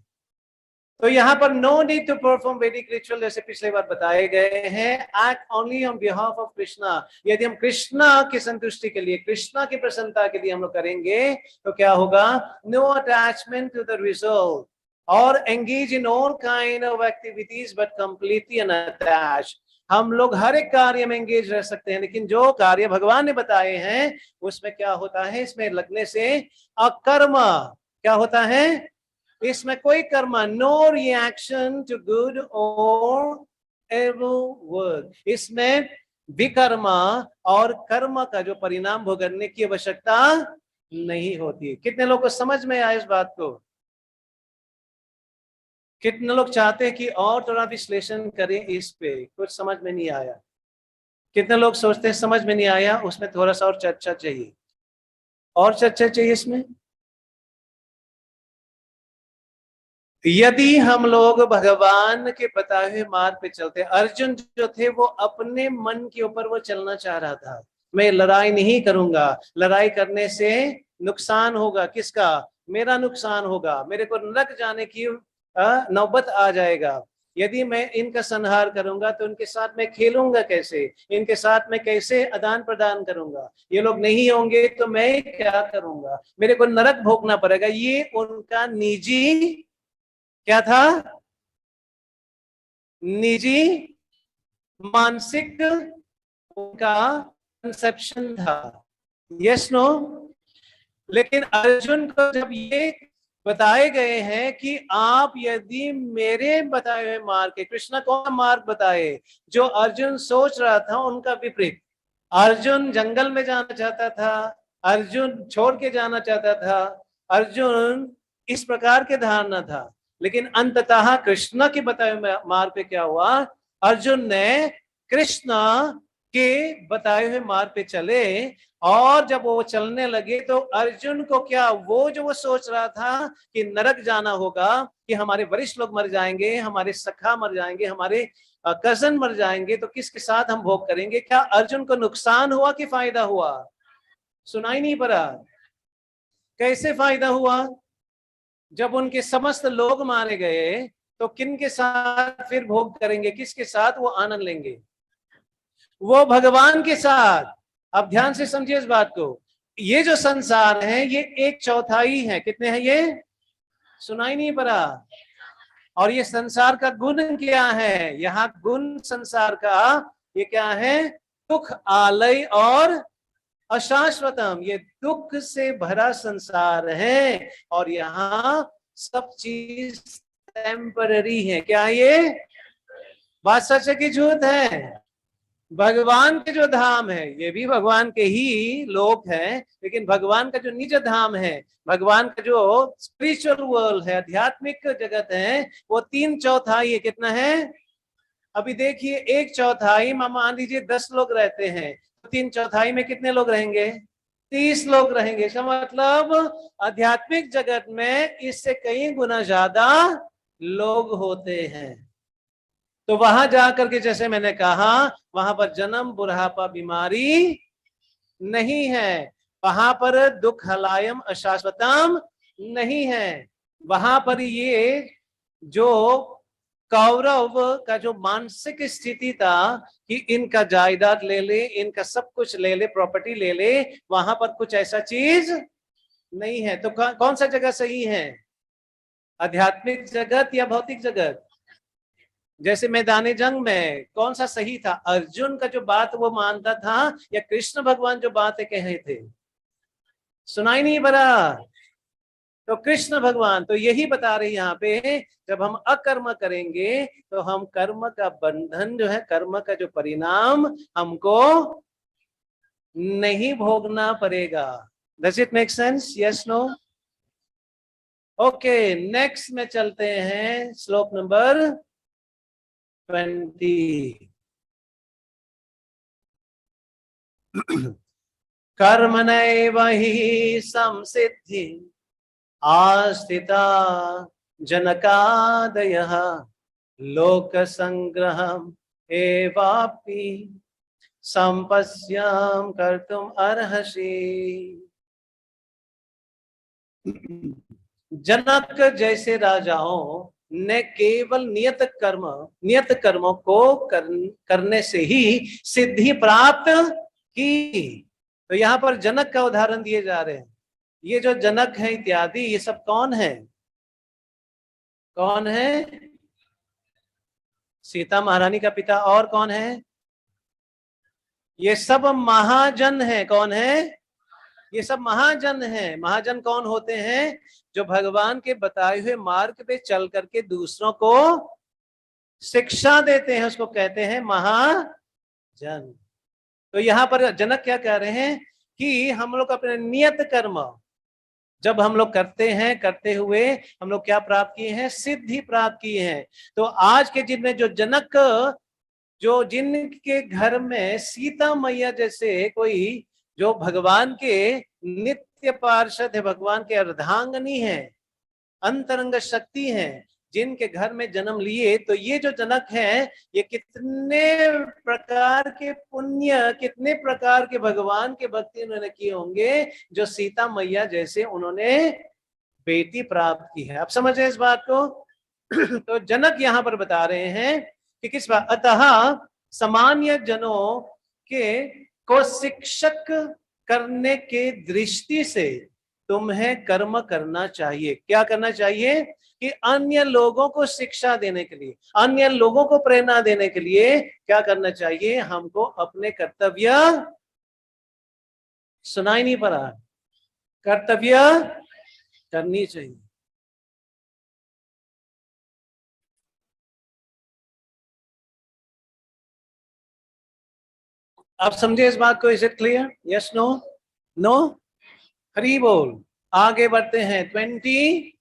तो यहाँ पर नो नीड टू परफॉर्म वैदिक रिचुअल, जैसे पिछले बार बताए गए हैं। Act only on behalf of Krishna. यदि हम कृष्णा की संतुष्टि के लिए, कृष्णा की प्रसन्नता के लिए हम लोग करेंगे तो क्या होगा? No attachment to the result और engage in all kind of activities but completely unattached. हम लोग हर एक कार्य में एंगेज रह सकते हैं, लेकिन जो कार्य भगवान ने बताए हैं उसमें क्या होता है? इसमें लगने से अकर्म। क्या होता है? इसमें कोई कर्म, नो रिएक्शन टू गुड और एविल वर्क। इसमें विकर्म और कर्म का जो परिणाम भोगने की आवश्यकता नहीं होती। कितने लोग को समझ में आया इस बात को? कितने लोग चाहते हैं कि और थोड़ा विश्लेषण करें इस पे? कुछ समझ में नहीं आया? कितने लोग सोचते हैं समझ में नहीं आया, उसमें थोड़ा सा और चर्चा चाहिए, और चर्चा चाहिए इसमें? यदि हम लोग भगवान के बताए हुए मार्ग पे चलते, अर्जुन जो थे वो अपने मन के ऊपर वो चलना चाह रहा था, मैं लड़ाई नहीं करूंगा, लड़ाई करने से नुकसान होगा, किसका? मेरा नुकसान होगा, मेरे को नरक जाने की नौबत आ जाएगा। यदि मैं इनका संहार करूंगा तो इनके साथ मैं खेलूंगा कैसे, इनके साथ मैं कैसे आदान प्रदान करूंगा, ये लोग नहीं होंगे तो मैं क्या करूंगा, मेरे को नरक भोगना पड़ेगा। ये उनका निजी क्या था? निजी मानसिक उनका कंसेप्शन था। Yes no? लेकिन अर्जुन को जब ये बताए गए हैं कि आप यदि मेरे बताए हुए मार्ग के, कृष्ण कौन सा मार्ग बताए? जो अर्जुन सोच रहा था उनका विपरीत। अर्जुन जंगल में जाना चाहता था, अर्जुन छोड़ के जाना चाहता था, अर्जुन इस प्रकार के धारणा था। लेकिन अंततः कृष्ण के बताए हुए मार्ग पे क्या हुआ? अर्जुन ने कृष्ण के बताए हुए मार्ग पे चले, और जब वो चलने लगे तो अर्जुन को क्या, वो जो वो सोच रहा था कि नरक जाना होगा, कि हमारे वरिष्ठ लोग मर जाएंगे, हमारे सखा मर जाएंगे, हमारे कजन मर जाएंगे, तो किसके साथ हम भोग करेंगे, क्या अर्जुन को नुकसान हुआ कि फायदा हुआ? सुनाई नहीं पड़ा? कैसे फायदा हुआ? जब उनके समस्त लोग मारे गए तो किन के साथ फिर भोग करेंगे, किसके साथ वो आनंद लेंगे? वो भगवान के साथ। अब ध्यान से समझिए इस बात को, ये जो संसार है ये 1/4 है, कितने हैं ये? सुनाई नहीं पड़ा? और ये संसार का गुण क्या है? यहाँ गुण संसार का ये क्या है? दुख आलय और अशाश्वतम, ये दुख से भरा संसार है, और यहाँ सब चीज टेम्पररी है। क्या ये बात सच है कि झूठ है? भगवान के जो धाम है, ये भी भगवान के ही लोक है, लेकिन भगवान का जो निज धाम है, भगवान का जो स्पिरिचुअल वर्ल्ड है, आध्यात्मिक जगत है, वो 3/4 है। कितना है? अभी देखिए, 1/4 मान लीजिए 10 लोग रहते हैं, तो 3/4 में कितने लोग रहेंगे? 30 लोग रहेंगे। इसका मतलब आध्यात्मिक जगत में इससे कई गुना ज्यादा लोग होते हैं। तो वहां जाकर के, जैसे मैंने कहा, वहां पर जन्म बुढ़ापा बीमारी नहीं है, वहां पर दुख हलायम अशाश्वतम नहीं है। वहां पर ये जो कौरव का जो मानसिक स्थिति था कि इनका जायदाद ले ले, इनका सब कुछ ले ले, प्रॉपर्टी ले ले, वहां पर कुछ ऐसा चीज नहीं है। तो कौन सा जगह सही है? आध्यात्मिक जगत या भौतिक जगत? जैसे मैदाने जंग में कौन सा सही था? अर्जुन का जो बात वो मानता था, या कृष्ण भगवान जो बातें कहे थे? सुनाई नहीं पड़ा? तो कृष्ण भगवान तो यही बता रहे यहाँ पे, जब हम अकर्म करेंगे तो हम कर्म का बंधन जो है, कर्म का जो परिणाम हमको नहीं भोगना पड़ेगा। Does it make sense? Yes no? Okay, next में चलते हैं, श्लोक नंबर 20। कर्मणैव हि संसिद्धि आस्थिता जनकादयः लोक संग्रहम एवापि संपस्याम कर्तुम अर्हसि। जनक जैसे राजाओं ने केवल नियत कर्मों को करने से ही सिद्धि प्राप्त की। तो यहाँ पर जनक का उदाहरण दिए जा रहे हैं। ये जो जनक है इत्यादि, ये सब कौन है? कौन है? सीता महारानी का पिता। और कौन है? ये सब महाजन है। कौन है? ये सब महाजन है। महाजन कौन होते हैं? जो भगवान के बताए हुए मार्ग पे चल करके दूसरों को शिक्षा देते हैं, उसको कहते हैं महाजन। तो यहाँ पर जनक क्या कह रहे हैं कि हम लोग अपने नियत कर्म, जब हम लोग करते हैं, करते हुए हम लोग क्या प्राप्त किए हैं? सिद्धि प्राप्त किए हैं। तो आज के दिन में जो जनक, जो जिनके घर में सीता मैया जैसे कोई जो भगवान के नित्य पार्षद है, भगवान के अर्धांगिनी है, अंतरंग शक्ति है, जिनके घर में जन्म लिए, तो ये जो जनक हैं, ये कितने प्रकार के पुण्य, कितने प्रकार के भगवान के भक्ति उन्होंने किए होंगे, जो सीता मैया जैसे उन्होंने बेटी प्राप्त की है। आप समझ रहे हैं इस बात को? तो जनक यहाँ पर बता रहे हैं कि किस बात, अतः सामान्य जनों के को शिक्षक करने के दृष्टि से तुम्हें कर्म करना चाहिए। क्या करना चाहिए? कि अन्य लोगों को शिक्षा देने के लिए, अन्य लोगों को प्रेरणा देने के लिए क्या करना चाहिए? हमको अपने कर्तव्य, सुनाई नहीं पड़ा, कर्तव्य करनी चाहिए। आप समझे इस बात को? Is it clear? Yes, no? No? Hari बोल। आगे बढ़ते हैं 21।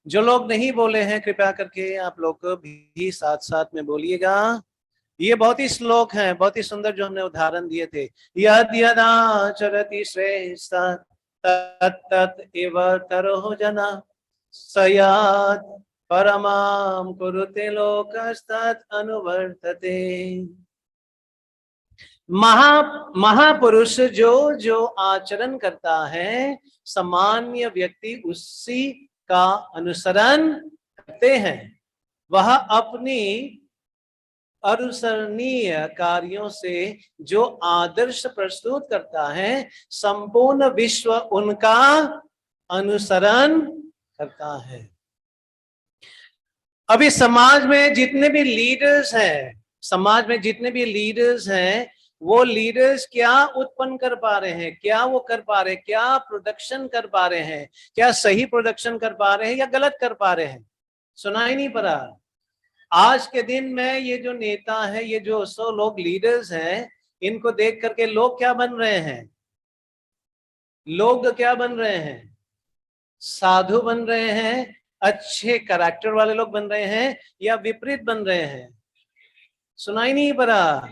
जो लोग नहीं बोले हैं, कृपया करके आप लोग भी साथ साथ में बोलिएगा। ये बहुत ही श्लोक हैं, बहुत ही सुंदर, जो हमने उदाहरण दिए थे। यद यदाचरति श्रेष्ठ तत्तत् एव तरो जना सयात् परमाम कुरुते लोकस्तत् अनुवर्तते। महापुरुष जो जो आचरण करता है, सामान्य व्यक्ति उसी का अनुसरण करते हैं। वह अपनी अनुसरणीय कार्यों से जो आदर्श प्रस्तुत करता है, संपूर्ण विश्व उनका अनुसरण करता है। अभी समाज में जितने भी लीडर्स हैं, समाज में जितने भी लीडर्स हैं, वो लीडर्स क्या उत्पन्न कर पा रहे हैं? क्या वो कर पा रहे हैं? क्या प्रोडक्शन कर पा रहे हैं? क्या सही प्रोडक्शन कर पा रहे हैं या गलत कर पा रहे हैं? सुनाई नहीं पड़ा। आज के दिन में ये जो नेता है, ये जो 100 लोग लीडर्स हैं, इनको देख करके लोग क्या बन रहे हैं? लोग क्या बन रहे हैं? साधु बन रहे हैं, अच्छे कैरेक्टर वाले लोग बन रहे हैं, या विपरीत बन रहे हैं? सुनाई नहीं पड़ा।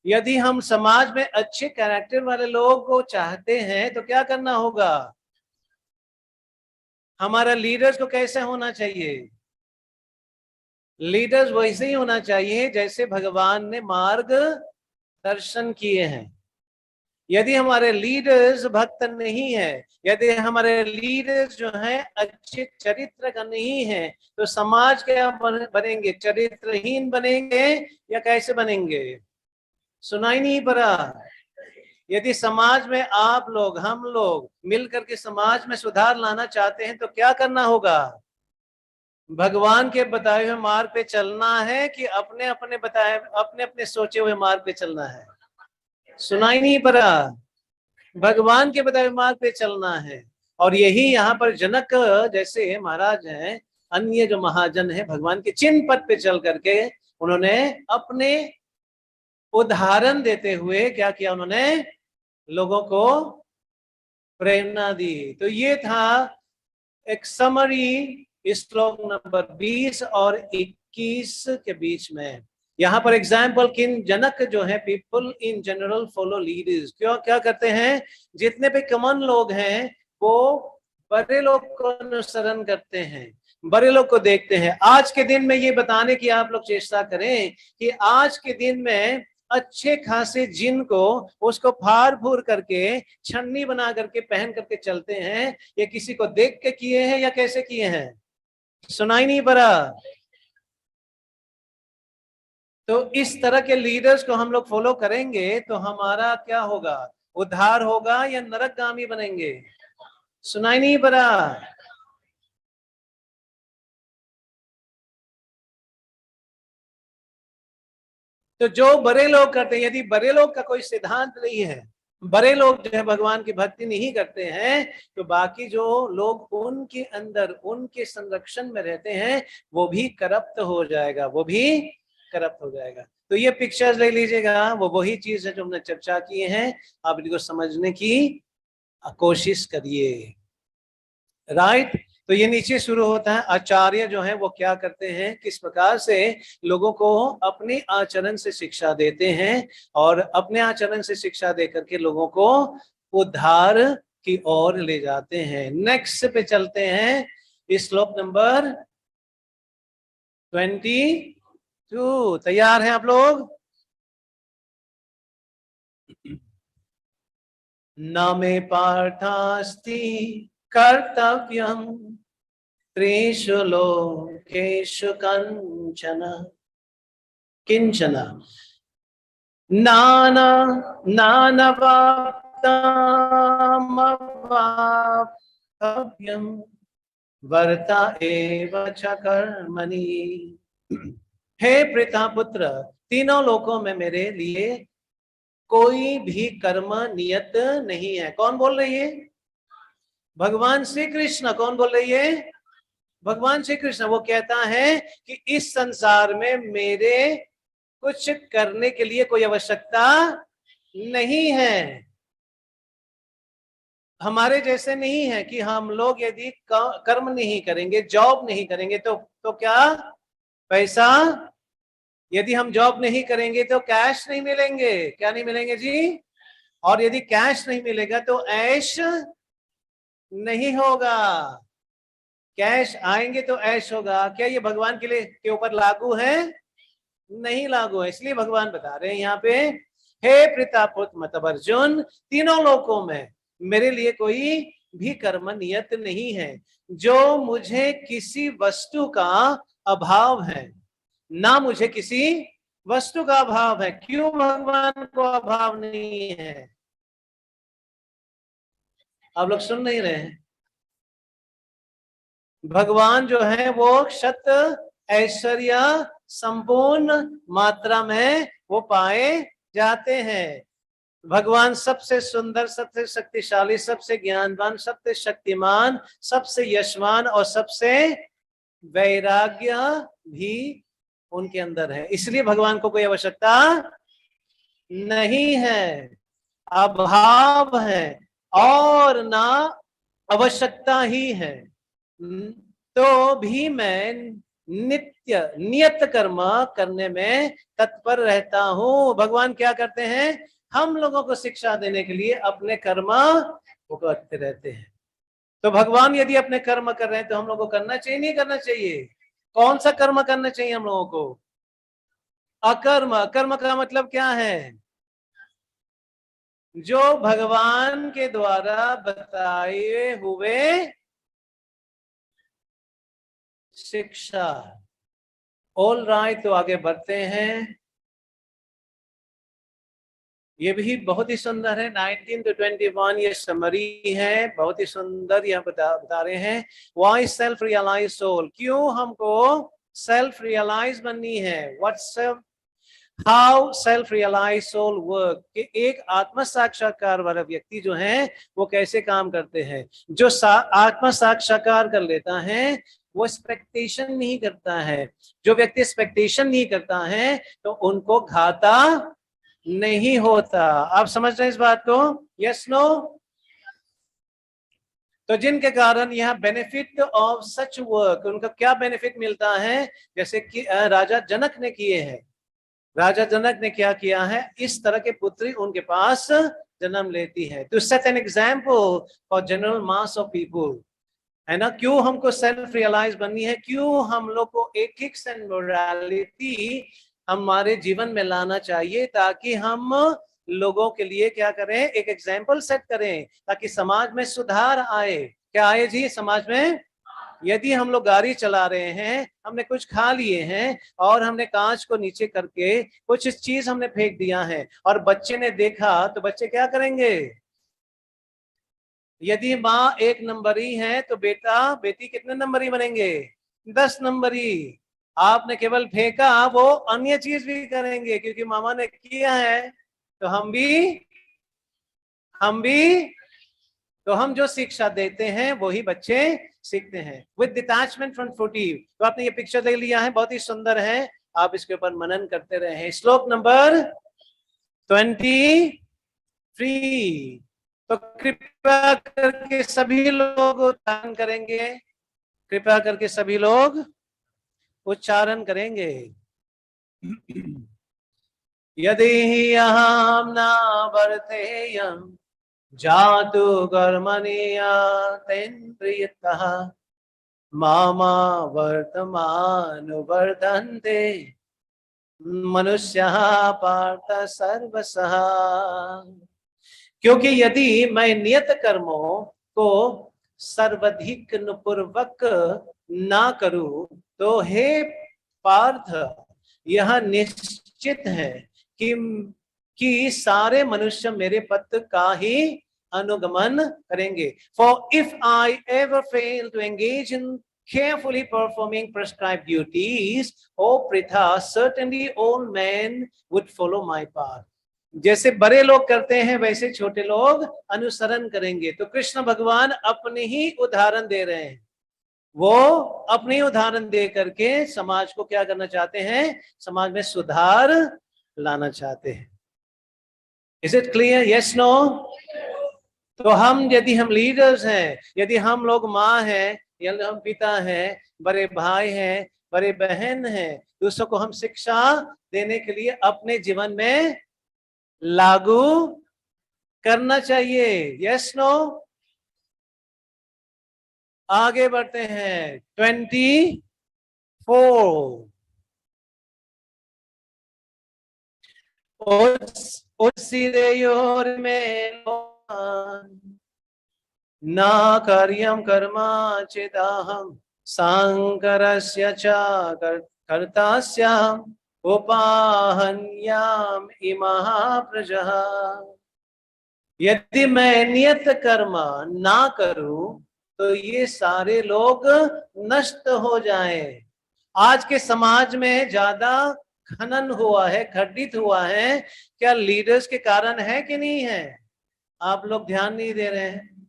यदि हम समाज में अच्छे कैरेक्टर वाले लोग को चाहते हैं तो क्या करना होगा? हमारा लीडर्स को कैसे होना चाहिए? लीडर्स वैसे ही होना चाहिए जैसे भगवान ने मार्ग दर्शन किए हैं। यदि हमारे लीडर्स भक्त नहीं है, यदि हमारे लीडर्स जो हैं अच्छे चरित्र का नहीं है, तो समाज क्या बनेंगे? चरित्रहीन बनेंगे या कैसे बनेंगे? सुनाई नहीं पड़ा। यदि समाज में आप लोग, हम लोग मिलकर के समाज में सुधार लाना चाहते हैं, तो क्या करना होगा? भगवान के बताए हुए मार्ग पे चलना है कि अपने अपने सोचे हुए मार्ग पे चलना है? सुनाई नहीं पड़ा। भगवान के बताए हुए मार्ग पे चलना है। और यही यहाँ पर जनक जैसे महाराज हैं, अन्य जो महाजन है, भगवान के चिन्ह पद पे चल करके उन्होंने अपने उदाहरण देते हुए क्या किया? उन्होंने लोगों को प्रेरणा दी। तो ये था एक समरी श्लोक नंबर 20 और 21 के बीच में। यहाँ पर एग्जाम्पल किन जनक जो है, people in general follow leaders. क्यों क्या करते हैं? जितने भी कॉमन लोग हैं वो बड़े लोग को अनुसरण करते हैं, बड़े लोग को देखते हैं। आज के दिन में ये बताने की आप लोग चेष्टा करें कि आज के दिन में अच्छे खासे जिन को उसको फाड़ फूर करके छन्नी बना करके पहन करके चलते हैं, ये किसी को देख के किए हैं या कैसे किए हैं? सुनाई नहीं पड़ा। तो इस तरह के लीडर्स को हम लोग फॉलो करेंगे तो हमारा क्या होगा? उद्धार होगा या नरकगामी बनेंगे? सुनाई नहीं पड़ा। तो जो बड़े लोग करते हैं, यदि बड़े लोग का कोई सिद्धांत नहीं है, बड़े लोग जो है भगवान की भक्ति नहीं करते हैं, तो बाकी जो लोग उनके अंदर, उनके संरक्षण में रहते हैं, वो भी करप्ट हो जाएगा, वो भी करप्ट हो जाएगा। तो ये पिक्चर्स ले लीजिएगा, वो वही चीज है जो हमने चर्चा की है। आप इनको समझने की कोशिश करिए। राइट। तो ये नीचे शुरू होता है, आचार्य जो है वो क्या करते हैं, किस प्रकार से लोगों को अपने आचरण से शिक्षा देते हैं और अपने आचरण से शिक्षा देकर के लोगों को उद्धार की ओर ले जाते हैं। नेक्स्ट पे चलते हैं, श्लोक नंबर 22। तैयार हैं आप लोग? न मे पार्थास्ति कर्तव्यम त्रिषु लोकेषु कंचन किंचन नाना नानवाप्तमवाप्तव्यम वर्ता एव च कर्मणि। हे पिता पुत्र, तीनों लोकों में मेरे लिए कोई भी कर्म नियत नहीं है। कौन बोल रही है? भगवान श्री कृष्ण। कौन बोल रही है? भगवान श्री कृष्ण। वो कहता है कि इस संसार में मेरे कुछ करने के लिए कोई आवश्यकता नहीं है। हमारे जैसे नहीं है कि हम लोग यदि कर्म नहीं करेंगे, जॉब नहीं करेंगे तो क्या पैसा, यदि हम जॉब नहीं करेंगे तो कैश नहीं मिलेंगे। क्या नहीं मिलेंगे जी? और यदि कैश नहीं मिलेगा तो ऐश नहीं होगा। कैश आएंगे तो ऐश होगा। क्या ये भगवान के लिए के ऊपर लागू है? नहीं लागू है। इसलिए भगवान बता रहे हैं यहाँ पे, हे प्रतापुत मतलब अर्जुन, तीनों लोकों में मेरे लिए कोई भी कर्म नियत नहीं है। जो मुझे किसी वस्तु का अभाव है, ना मुझे किसी वस्तु का अभाव है। क्यों भगवान को अभाव नहीं है? आप लोग सुन नहीं रहे हैं? भगवान जो है वो शत ऐश्वर्य संपूर्ण मात्रा में वो पाए जाते हैं। भगवान सबसे सुंदर, सबसे शक्तिशाली, सबसे ज्ञानवान, सबसे शक्तिमान, सबसे यशवान और सबसे वैराग्य भी उनके अंदर है। इसलिए भगवान को कोई आवश्यकता नहीं है, अभाव है और ना आवश्यकता ही है। तो भी मैं नियत कर्म करने में तत्पर रहता हूं। भगवान क्या करते हैं? हम लोगों को शिक्षा देने के लिए अपने कर्म को करते रहते हैं। तो भगवान यदि अपने कर्म कर रहे हैं तो हम लोगों को करना चाहिए, नहीं करना चाहिए? कौन सा कर्म करना चाहिए हम लोगों को? अकर्म। अकर्म का मतलब क्या है? जो भगवान के द्वारा बताए हुए शिक्षा। ऑल राइट, तो आगे बढ़ते हैं। ये भी बहुत ही सुंदर है। 19 to 21 ये समरी है, बहुत ही सुंदर। यह बता रहे हैं वाई सेल्फ रियलाइज सोल। क्यों हमको सेल्फ रियलाइज बननी है? What how self realise soul work, कि एक आत्म साक्षात्कार वाला व्यक्ति जो है वो कैसे काम करते हैं। जो आत्म साक्षात्कार कर लेता है वो एक्सपेक्टेशन नहीं करता है। जो व्यक्ति एक्सपेक्टेशन नहीं करता है तो उनको घाटा नहीं होता। आप समझ रहे हैं इस बात को? Yes no? तो जिनके कारण यह बेनिफिट ऑफ सच वर्क, उनका क्या बेनिफिट मिलता है? जैसे कि राजा जनक ने किए हैं। राजा जनक ने क्या किया है? इस तरह के पुत्री उनके पास जन्म लेती है। To set an example for general mass of people, है ना। क्यों हमको सेल्फ रियलाइज बननी है? क्यों हम लोग को एथिक्स एंड मोरालिटी हमारे जीवन में लाना चाहिए, ताकि हम लोगों के लिए क्या करें? एक एग्जाम्पल सेट करें, ताकि समाज में सुधार आए। क्या आए जी समाज में? यदि हम लोग गाड़ी चला रहे हैं, हमने कुछ खा लिए हैं और हमने कांच को नीचे करके कुछ चीज हमने फेंक दिया है और बच्चे ने देखा, तो बच्चे क्या करेंगे? यदि माँ 1 नंबरी है तो बेटा बेटी कितने नंबरी बनेंगे? 10 नंबरी। आपने केवल फेंका, वो अन्य चीज भी करेंगे क्योंकि मामा ने किया है, तो हम भी तो हम जो शिक्षा देते हैं वही बच्चे सीखते हैं। विद डिटैचमेंट फ्रॉम फूटी। तो आपने ये पिक्चर देख लिया है, बहुत ही सुंदर है। आप इसके ऊपर मनन करते रहे। श्लोक नंबर 23। तो कृपया करके सभी लोग उच्चारण करेंगे, कृपया करके सभी लोग उच्चारण करेंगे। यदि हि अहं न वर्तेयं जातु कर्मणि तेन्द्रियतः मामा वर्तमानुवर्तन्ते मनुष्यः पार्थ सर्वशः। क्योंकि यदि मैं नियत कर्मों को सर्वाधिक पूर्वक ना करूं तो हे पार्थ यह निश्चित है कि सारे मनुष्य मेरे पथ का ही अनुगमन करेंगे। For if I ever fail to engage in carefully performing prescribed duties, O Pritha, certainly all men would follow my path. जैसे बड़े लोग करते हैं वैसे छोटे लोग अनुसरण करेंगे। तो कृष्ण भगवान अपने ही उदाहरण दे रहे हैं, वो अपने उदाहरण दे करके समाज को क्या करना चाहते हैं, समाज में सुधार लाना चाहते हैं। Is it clear? Yes no? तो यदि हम लीडर्स हैं, यदि हम लोग माँ हैं, यदि हम पिता हैं, बड़े भाई हैं, बड़े बहन हैं, दूसरों को हम शिक्षा देने के लिए अपने जीवन में लागू करना चाहिए। Yes no? आगे बढ़ते हैं। 24 उच्सिदेयोर में न कार्यं कर्म चेदाहं सांकरस्य च कर्तास्याम् उपाहन्याम इमः प्रजः। यदि मैं नियत कर्म ना करूं तो ये सारे लोग नष्ट हो जाएं। आज के समाज में ज्यादा खनन हुआ है, खंडित हुआ है, क्या लीडर्स के कारण है कि नहीं है? आप लोग ध्यान नहीं दे रहे हैं,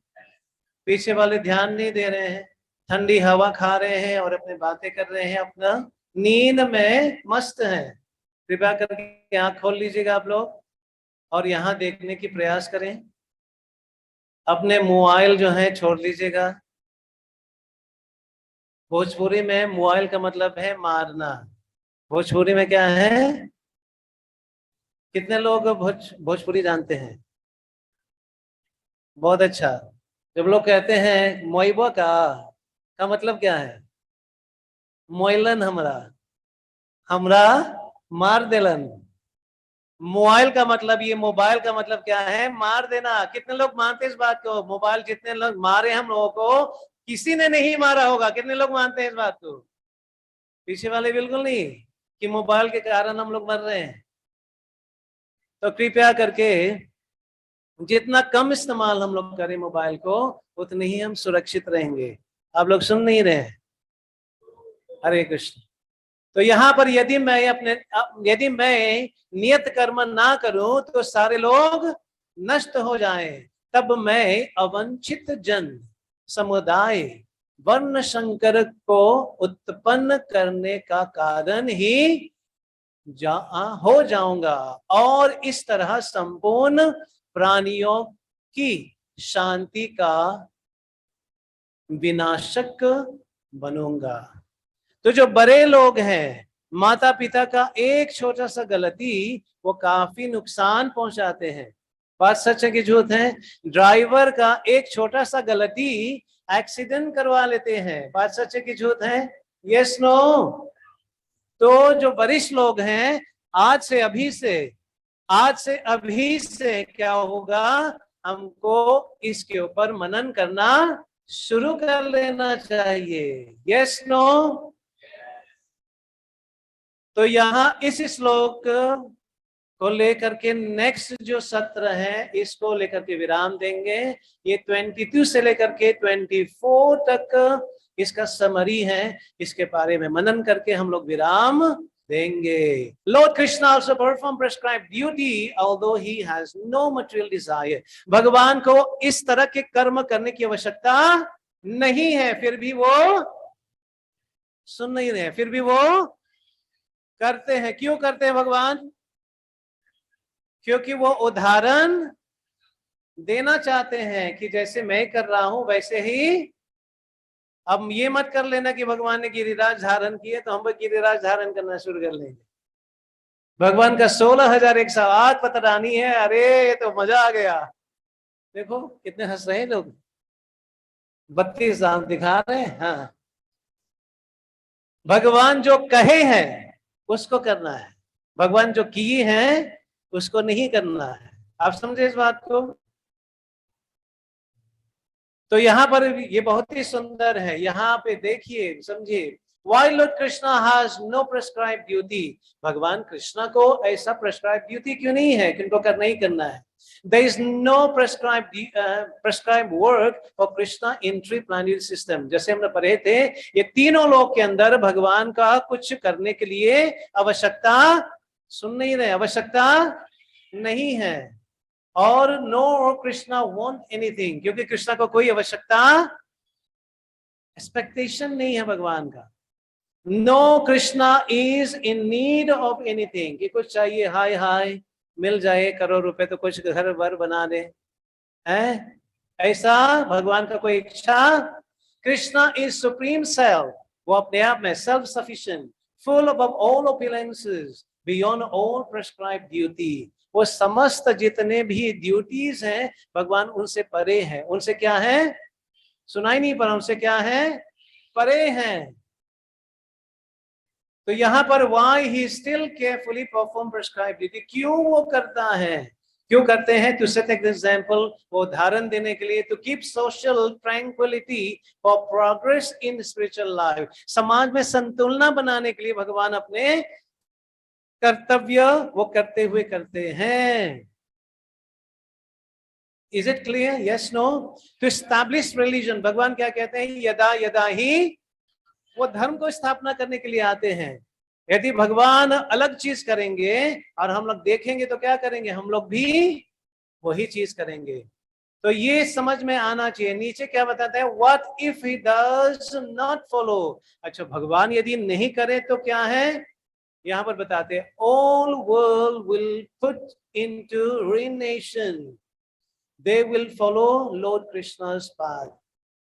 पीछे वाले ध्यान नहीं दे रहे हैं, ठंडी हवा खा रहे हैं और अपने बातें कर रहे हैं, अपना नींद में मस्त हैं। कृपया करके आंख खोल लीजिएगा आप लोग और यहाँ देखने की प्रयास करें। अपने मोबाइल जो है छोड़ लीजिएगा। भोजपुरी में मोबाइल का मतलब है मारना। भोजपुरी में क्या है? कितने लोग भोजपुरी जानते हैं? बहुत अच्छा। जब लोग कहते हैं मोइबा का मतलब क्या है? मोइलन हमरा, हमरा मार देलन। मोबाइल का मतलब, ये मोबाइल का मतलब क्या है? मार देना। कितने लोग मानते हैं इस बात को? मोबाइल जितने लोग मारे हम लोगों को, किसी ने नहीं मारा होगा। कितने लोग मानते हैं इस बात को? पीछे वाले बिल्कुल नहीं, कि मोबाइल के कारण हम लोग मर रहे हैं। तो कृपया करके जितना कम इस्तेमाल हम लोग करें मोबाइल को, उतने ही हम सुरक्षित रहेंगे। आप लोग सुन नहीं रहे हैं? हरे कृष्ण। तो यहाँ पर यदि मैं नियत कर्म ना करूं तो सारे लोग नष्ट हो जाएं, तब मैं अवंचित जन समुदाय वर्ण संकर को उत्पन्न करने का कारण ही हो जाऊंगा और इस तरह संपूर्ण प्राणियों की शांति का विनाशक बनूंगा। तो जो बड़े लोग हैं, माता पिता का एक छोटा सा गलती वो काफी नुकसान पहुंचाते हैं। बात सच है कि झूठ है? ड्राइवर का एक छोटा सा गलती एक्सीडेंट करवा लेते हैं। बात सच है कि झूठ है? Yes no? तो जो वरिष्ठ लोग हैं, आज से अभी से क्या होगा, हमको इसके ऊपर मनन करना शुरू कर लेना चाहिए। Yes no? तो यहाँ इस श्लोक को लेकर के नेक्स्ट जो सत्र है, इसको लेकर के विराम देंगे। ये 22 से लेकर के 24 तक इसका समरी है। इसके बारे में मनन करके हम लोग विराम देंगे। Lord Krishna also performed prescribed duty, although he has no material desire. भगवान को इस तरह के कर्म करने की आवश्यकता नहीं है, फिर भी वो सुन नहीं रहे, फिर भी वो करते हैं। क्यों करते हैं भगवान? क्योंकि वो उदाहरण देना चाहते हैं कि जैसे मैं कर रहा हूं वैसे ही। अब ये मत कर लेना कि भगवान ने गिरिराज धारण किए तो हम भी गिरिराज धारण करना शुरू कर लेंगे। भगवान का 16,108 पतरानी है, अरे ये तो मजा आ गया। देखो कितने हंस रहे हैं लोग, 32 दांत दिखा रहे हैं। हाँ, भगवान जो कहे हैं उसको करना है, भगवान जो किए हैं उसको नहीं करना है। आप समझे इस बात को? तो यहाँ पर ये बहुत ही सुंदर है, यहाँ पे देखिए, समझिए। Why Lord Krishna has no prescribed duty? भगवान कृष्णा को ऐसा prescribed duty क्यों नहीं है कि उनको करना ही करना है? There is no prescribed work for Krishna in three planetary system. जैसे हमने पढ़े थे, ये तीनों लोक के अंदर भगवान का कुछ करने के लिए आवश्यकता, सुन नहीं रहे, आवश्यकता नहीं है। और नो कृष्णा वांट एनीथिंग, क्योंकि कृष्णा को कोई आवश्यकता, एक्सपेक्टेशन नहीं है भगवान का। No Krishna is in need of anything, कि कुछ चाहिए, हाय हाय मिल जाए, करोड़ रुपए तो कुछ घर वर बना दे, हैं? ऐसा भगवान का कोई इच्छा। कृष्णा इज सुप्रीम सेल्फ, वो अपने आप में self sufficient, full of all opulences, beyond all prescribed duty. वो समस्त जितने भी ड्यूटीज हैं भगवान उनसे परे हैं। उनसे क्या है? सुनाई नहीं पर उनसे क्या है? परे हैं। तो यहाँ पर why he still carefully perform prescribed duty, क्यों वो करता है, क्यों करते हैं? To set an example, वो उदाहरण देने के लिए, to keep social tranquility for progress in spiritual life, समाज में संतुलन बनाने के लिए भगवान अपने कर्तव्य वो करते हुए करते हैं। Is it clear? Yes, no? To establish religion, भगवान क्या कहते हैं? यदा यदा ही, वो धर्म को स्थापना करने के लिए आते हैं। यदि भगवान अलग चीज करेंगे और हम लोग देखेंगे तो क्या करेंगे? हम लोग भी वही चीज करेंगे। तो ये समझ में आना चाहिए। नीचे क्या बताता है? What if he does not follow? अच्छा, भगवान यदि नहीं करे तो क्या है? यहाँ पर बताते हैं, all world will put into ruination, they will follow Lord Krishna's path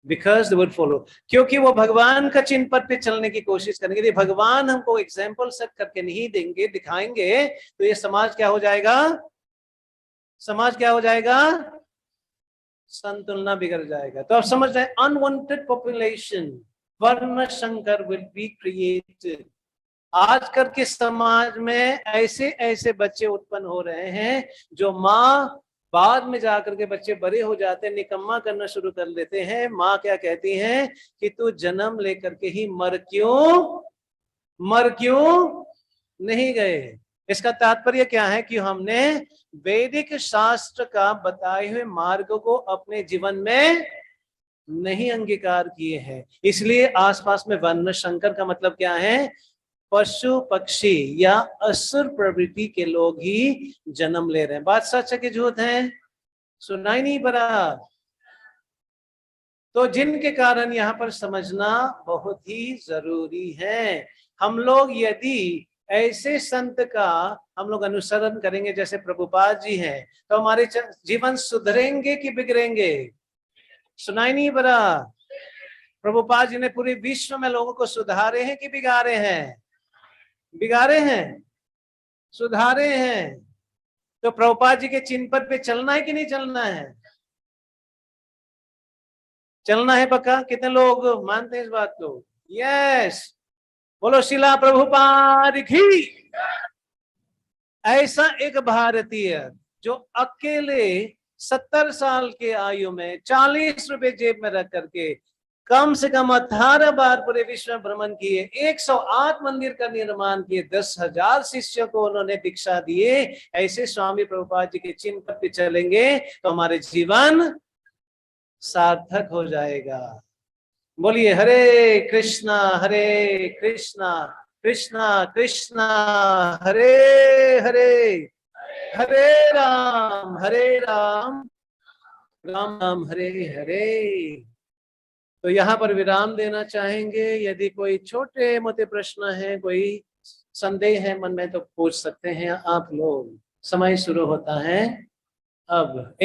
because they will follow, क्योंकि वो भगवान का चिन्ह पर पे चलने की कोशिश करेंगे। यदि भगवान हमको एग्जाम्पल सेट करके नहीं देंगे, दिखाएंगे, तो ये समाज क्या हो जाएगा? समाज क्या हो जाएगा? संतुलन बिगड़ जाएगा। तो आप समझ रहे हैं, अनवांटेड पॉपुलेशन, वर्ण संकर विल बी क्रिएटेड। आजकल के समाज में ऐसे ऐसे बच्चे उत्पन्न हो रहे हैं जो माँ, बाद में जाकर के बच्चे बड़े हो जाते हैं, निकम्मा करना शुरू कर देते हैं। माँ क्या कहती हैं कि तू जन्म लेकर के ही मर क्यों नहीं गए? इसका तात्पर्य क्या है कि हमने वैदिक शास्त्र का बताए हुए मार्ग को अपने जीवन में नहीं अंगीकार किए हैं। इसलिए आसपास में वर्ण संकर का मतलब क्या है? पशु पक्षी या असुर प्रवृत्ति के लोग ही जन्म ले रहे हैं। बात सच है कि झूठ है? सुनाई नहीं पड़ा? तो जिनके कारण यहाँ पर समझना बहुत ही जरूरी है। हम लोग यदि ऐसे संत का हम लोग अनुसरण करेंगे जैसे प्रभुपाद जी हैं, तो हमारे जीवन सुधरेंगे कि बिगड़ेंगे? सुनाई नहीं पड़ा? प्रभुपाद जी ने पूरे विश्व में लोगों को सुधारे हैं कि बिगाड़े हैं? बिगाड़े हैं, सुधारे हैं। तो प्रभुपाद जी के चिन्ह पर पे चलना है कि नहीं चलना है? चलना है पक्का? कितने लोग मानते हैं इस बात को? यस, बोलो शिला प्रभुपाद की। ऐसा एक भारतीय जो अकेले 70 साल के आयु में 40 रुपए जेब में रख करके कम से कम 18 बार पूरे विश्व में भ्रमण किए, 108 मंदिर का निर्माण किए, 10,000 शिष्यों को उन्होंने दीक्षा दिए। ऐसे स्वामी प्रभुपाद जी के चिन्ह पर भी चलेंगे तो हमारे जीवन सार्थक हो जाएगा। बोलिए हरे कृष्णा कृष्णा कृष्णा हरे हरे, हरे राम राम राम हरे हरे। तो यहाँ पर विराम देना चाहेंगे। यदि कोई छोटे मोटे प्रश्न है, कोई संदेह है मन में, तो पूछ सकते हैं आप लोग। समय शुरू होता है अब।